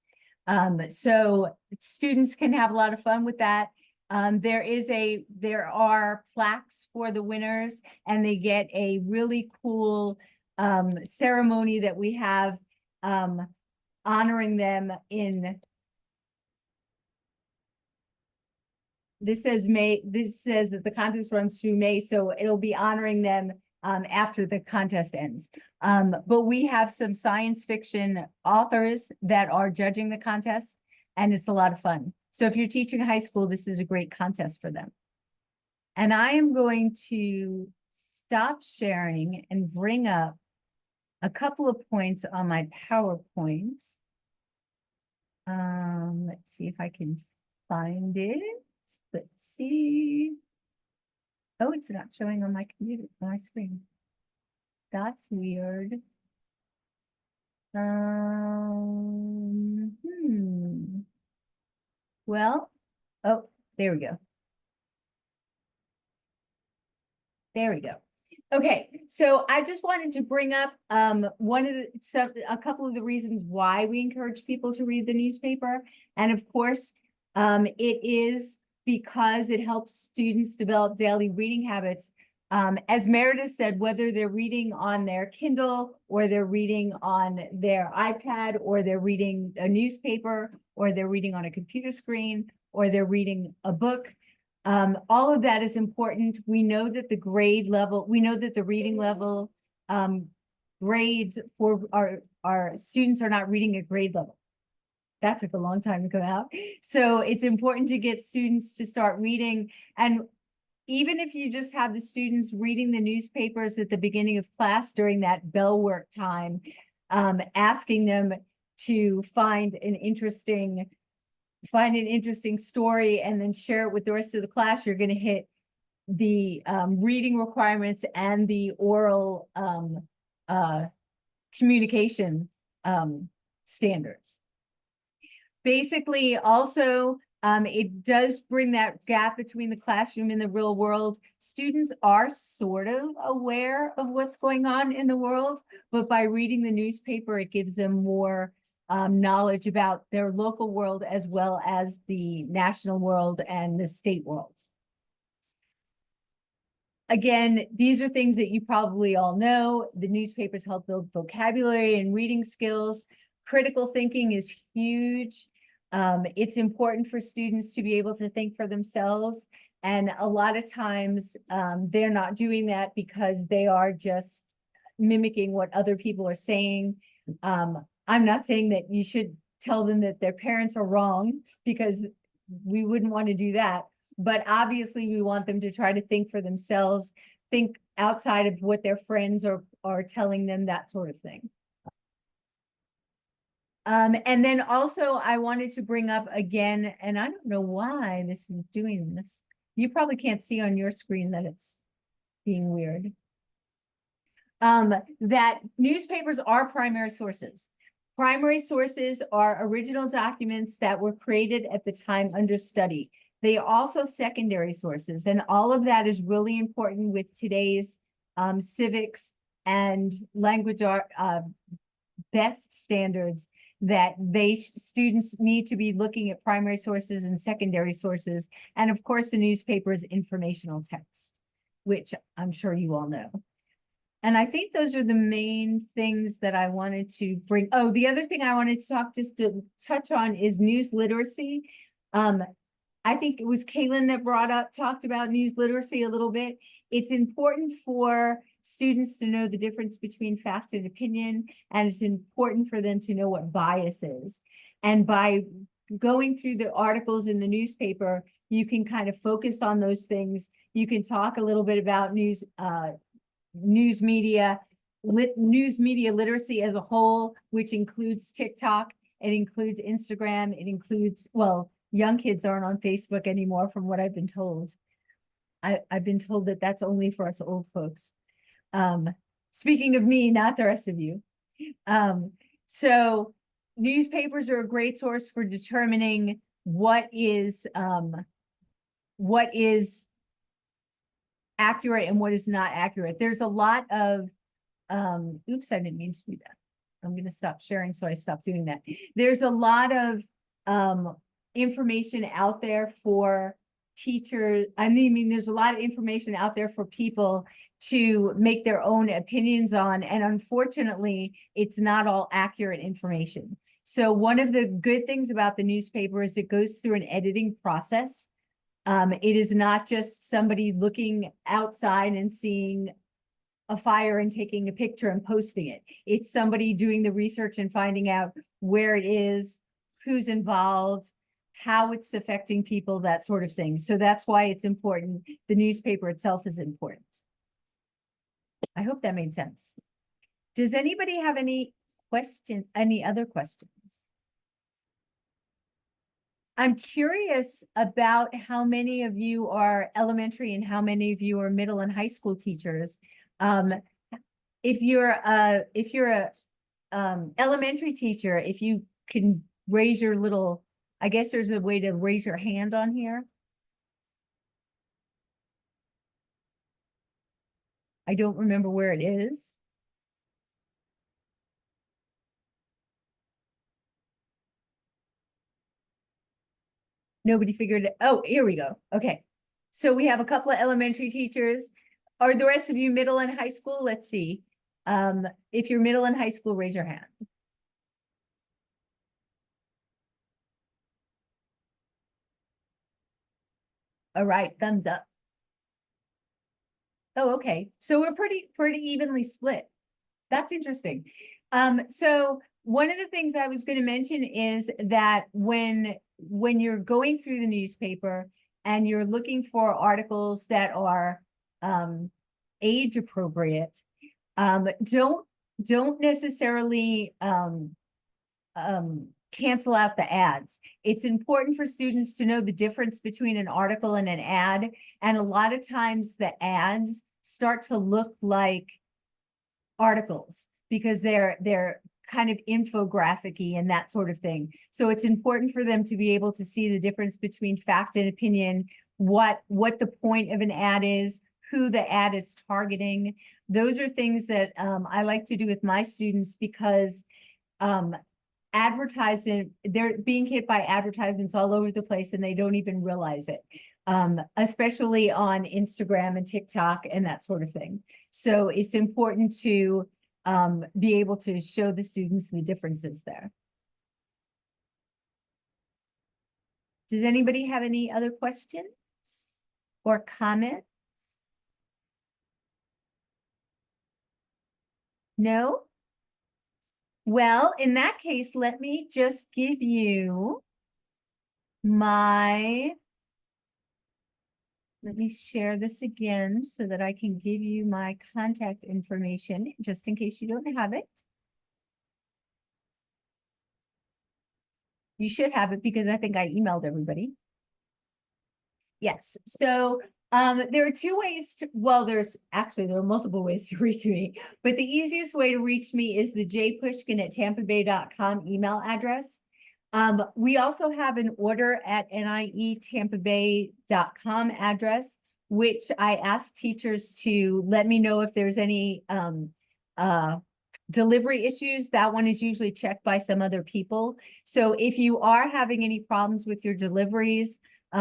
So students can have a lot of fun with that. There are plaques for the winners, and they get a really cool ceremony that we have honoring them in. This says May. This says that the contest runs through May, so it'll be honoring them after the contest ends. But we have some science fiction authors that are judging the contest, and it's a lot of fun. So if you're teaching high school, this is a great contest for them. And I am going to stop sharing and bring up a couple of points on my PowerPoint. Let's see if I can find it. Let's see. Oh, it's not showing on my computer, on my screen. That's weird. Well, oh, there we go. There we go. Okay, so I just wanted to bring up a couple of the reasons why we encourage people to read the newspaper. And of course, it is because it helps students develop daily reading habits. As Meredith said, whether they're reading on their Kindle or they're reading on their iPad or they're reading a newspaper or they're reading on a computer screen or they're reading a book, all of that is important. We know that the grade level, we know that the reading level grades for our students are not reading at grade level. That took a long time to come out. So it's important to get students to start reading. And even if you just have the students reading the newspapers at the beginning of class during that bell work time, asking them to find an interesting story and then share it with the rest of the class, you're going to hit the reading requirements and the oral communication standards. Basically, also, It does bring that gap between the classroom and the real world. Students are sort of aware of what's going on in the world, but by reading the newspaper, it gives them more knowledge about their local world as well as the national world and the state world. Again, these are things that you probably all know. The newspapers help build vocabulary and reading skills. Critical thinking is huge. It's important for students to be able to think for themselves. And a lot of times they're not doing that because they are just mimicking what other people are saying. I'm not saying that you should tell them that their parents are wrong, because we wouldn't want to do that. But obviously we want them to try to think for themselves, think outside of what their friends are telling them, that sort of thing. And then also I wanted to bring up again, and I don't know why this is doing this. You probably can't see on your screen that it's being weird. That newspapers are primary sources. Primary sources are original documents that were created at the time under study. They are also secondary sources, and all of that is really important with today's civics and language art best standards, that students need to be looking at primary sources and secondary sources. And of course, the newspaper is informational text, which I'm sure you all know. And I think those are the main things that I wanted to bring. Oh, the other thing I wanted to just to touch on is news literacy. I think it was Kaylin that talked about news literacy a little bit. It's important for students to know the difference between fact and opinion, and it's important for them to know what bias is. And by going through the articles in the newspaper, you can kind of focus on those things. You can talk a little bit about news media literacy as a whole, which includes TikTok, it includes Instagram, it includes, well, young kids aren't on Facebook anymore, from what I've been told. I've been told that that's only for us old folks. Speaking of me, not the rest of you. So newspapers are a great source for determining what is accurate and what is not accurate. There's a lot of, oops, I didn't mean to do that. I'm going to stop sharing, so I stopped doing that. There's a lot of information out there for teachers. I mean, there's a lot of information out there for people to make their own opinions on, and unfortunately, it's not all accurate information. So one of the good things about the newspaper is it goes through an editing process. It is not just somebody looking outside and seeing a fire and taking a picture and posting it. It's somebody doing the research and finding out where it is, who's involved, how it's affecting people, that sort of thing. So that's why it's important. The newspaper itself is important. I hope that made sense. Does anybody have any other questions? I'm curious about how many of you are elementary and how many of you are middle and high school teachers. If you're a elementary teacher, if you can raise your little, I guess there's a way to raise your hand on here. I don't remember where it is. Nobody figured it. Oh, here we go. Okay. So we have a couple of elementary teachers. Are the rest of you middle and high school? Let's see. If you're middle and high school, raise your hand. All right, thumbs up. Oh, okay. So we're pretty evenly split. That's interesting. So one of the things I was going to mention is that when you're going through the newspaper and you're looking for articles that are age appropriate, don't necessarily cancel out the ads. It's important for students to know the difference between an article and an ad. And a lot of times the ads start to look like articles because they're kind of infographic-y and that sort of thing. So it's important for them to be able to see the difference between fact and opinion, what the point of an ad is, who the ad is targeting. Those are things that I like to do with my students because advertising, they're being hit by advertisements all over the place and they don't even realize it. Especially on Instagram and TikTok and that sort of thing. So it's important to be able to show the students the differences there. Does anybody have any other questions or comments? No? Well, in that case, let me just give you my, let me share this again so that I can give you my contact information, just in case you don't have it. You should have it because I think I emailed everybody. Yes, so there are two ways to, well, there are multiple ways to reach me, but the easiest way to reach me is the jpushkin@tampabay.com email address. We also have an order at nietampabay.com address, which I ask teachers to let me know if there's any delivery issues. That one is usually checked by some other people. So if you are having any problems with your deliveries,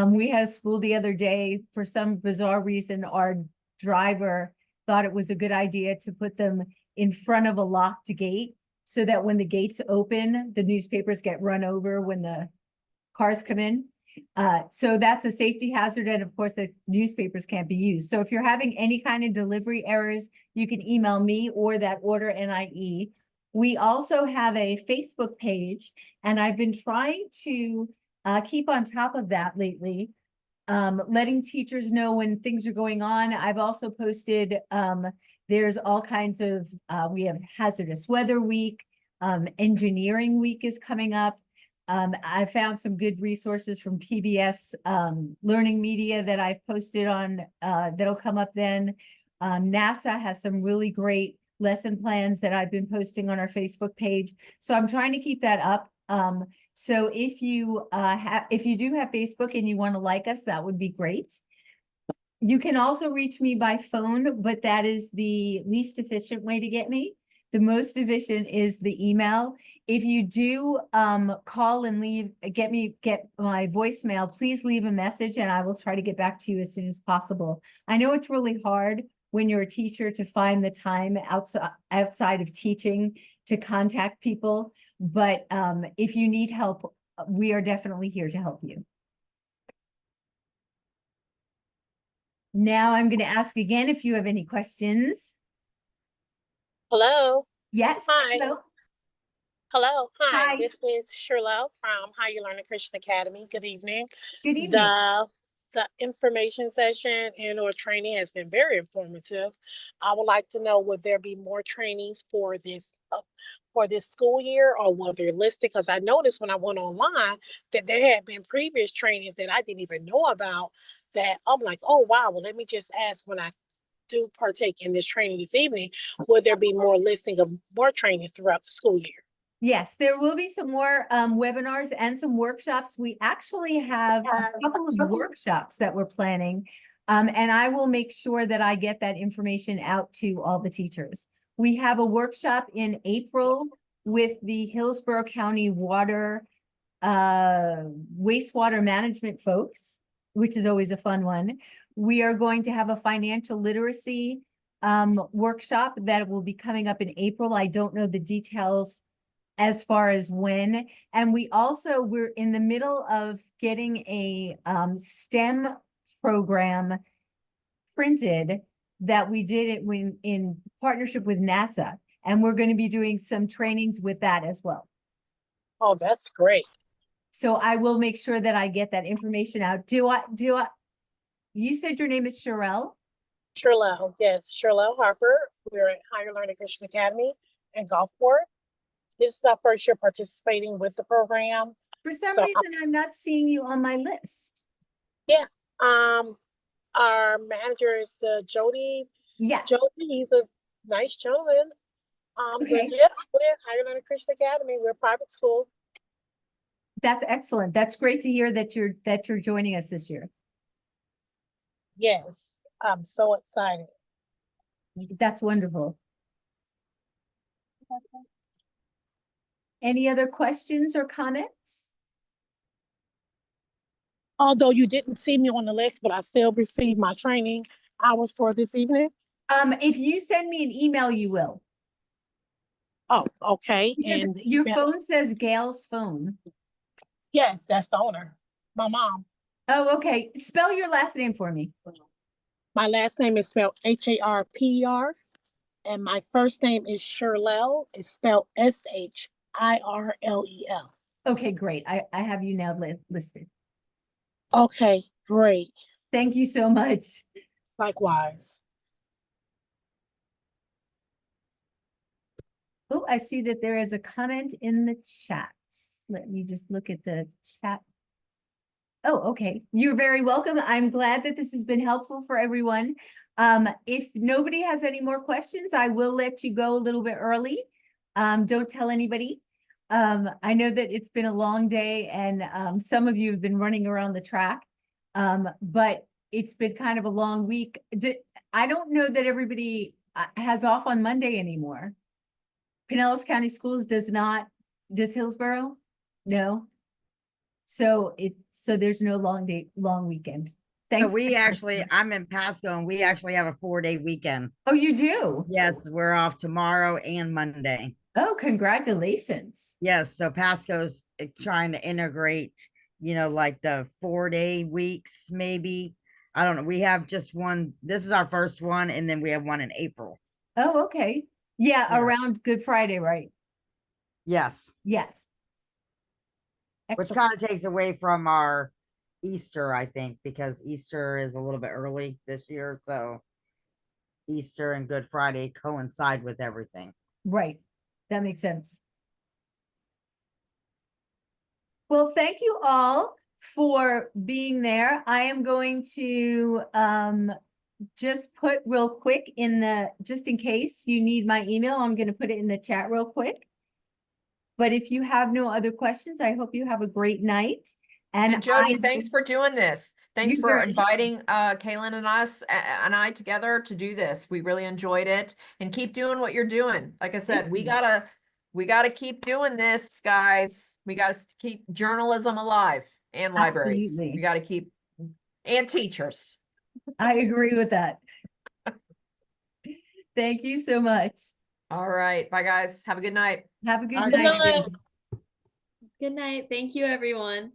we had a school the other day, for some bizarre reason, our driver thought it was a good idea to put them in front of a locked gate so that when the gates open, the newspapers get run over when the cars come in. So that's a safety hazard. And of course, the newspapers can't be used. So if you're having any kind of delivery errors, you can email me or that order NIE. We also have a Facebook page, and I've been trying to keep on top of that lately, letting teachers know when things are going on. I've also posted, there's all kinds of, we have hazardous weather week, engineering week is coming up. I found some good resources from PBS Learning Media that I've posted on, that'll come up then. NASA has some really great lesson plans that I've been posting on our Facebook page. So I'm trying to keep that up. So if you do have Facebook and you want to like us, that would be great. You can also reach me by phone, but that is the least efficient way to get me. The most efficient is the email. If you do call and get my voicemail, please leave a message and I will try to get back to you as soon as possible. I know it's really hard when you're a teacher to find the time outside of teaching to contact people, but if you need help, we are definitely here to help you. Now I'm going to ask again if you have any questions. Hello. Yes. Hi. Hello. Hello. Hi. Hi. This is Shirley from How You Learn Christian Academy. Good evening. Good evening. The information session and or training has been very informative. I would like to know, would there be more trainings for this school year, or will they list it? Because I noticed when I went online that there had been previous trainings that I didn't even know about, that I'm like, oh wow, well let me just ask when I do partake in this training this evening, will there be more listing of more trainings throughout the school year? Yes, there will be some more webinars and some workshops. We actually have a couple of workshops that we're planning, and I will make sure that I get that information out to all the teachers. We have a workshop in April with the Hillsborough County wastewater management folks, which is always a fun one. We are going to have a financial literacy workshop that will be coming up in April. I don't know the details as far as when. And we're in the middle of getting a STEM program printed that we did it in partnership with NASA. And we're going to be doing some trainings with that as well. Oh, that's great. So I will make sure that I get that information out. You said your name is Sherelle? Shirley, yes, Shirley Harper. We're at Higher Learning Christian Academy in Gulfport. This is our first year participating with the program. For some reason, I'm not seeing you on my list. Yeah. Our manager is the Jodi. Yes. Jodi, he's a nice gentleman. Okay. Yeah, we're Higher Learning Christian Academy. We're a private school. That's excellent. That's great to hear that you're joining us this year. Yes, I'm so excited. That's wonderful. Any other questions or comments? Although you didn't see me on the list, but I still received my training hours for this evening. If you send me an email, you will. Oh, okay. Because And the your email- phone says Gail's phone. yes, that's the owner. My mom. Oh, okay. Spell your last name for me. My last name is spelled Harper, and my first name is Shirlell. It's spelled Shirlel. Okay, great. I have you now listed. Okay, great. Thank you so much. Likewise. Oh, I see that there is a comment in the chat. Let me just look at the chat. Oh, okay. You're very welcome. I'm glad that this has been helpful for everyone. If nobody has any more questions, I will let you go a little bit early. Don't tell anybody. I know that it's been a long day and some of you have been running around the track. But it's been kind of a long week. I don't know that everybody has off on Monday anymore. Pinellas County Schools does Hillsborough? No. So there's no long weekend. So Thanks. we actually, I'm in Pasco and we actually have a 4-day weekend. Oh, you do? Yes, we're off tomorrow and Monday. Oh, congratulations. Yes, so Pasco's trying to integrate, like the 4-day weeks, maybe. I don't know. We have just one. This is our first one, and then we have one in April. Oh, okay. Yeah, Yeah. around Good Friday, right? Yes, Yes. which Excellent. kind of takes away from our Easter, I think, because Easter is a little bit early this year. So Easter and Good Friday coincide with everything. Right. That makes sense. Well, thank you all for being there. I am going to just put real quick just in case you need my email, I'm going to put it in the chat real quick. But if you have no other questions, I hope you have a great night. And Jodi, thanks for doing this. Thanks You're for very inviting Kaylin and I together to do this. We really enjoyed it, and keep doing what you're doing. Like I said, we gotta keep doing this, guys. We gotta keep journalism alive and libraries. Absolutely. We gotta keep, and teachers. I agree with that. Thank you so much. All right. Bye, guys. Have a good night. Have a good Good night. night. Good night. Thank you, everyone.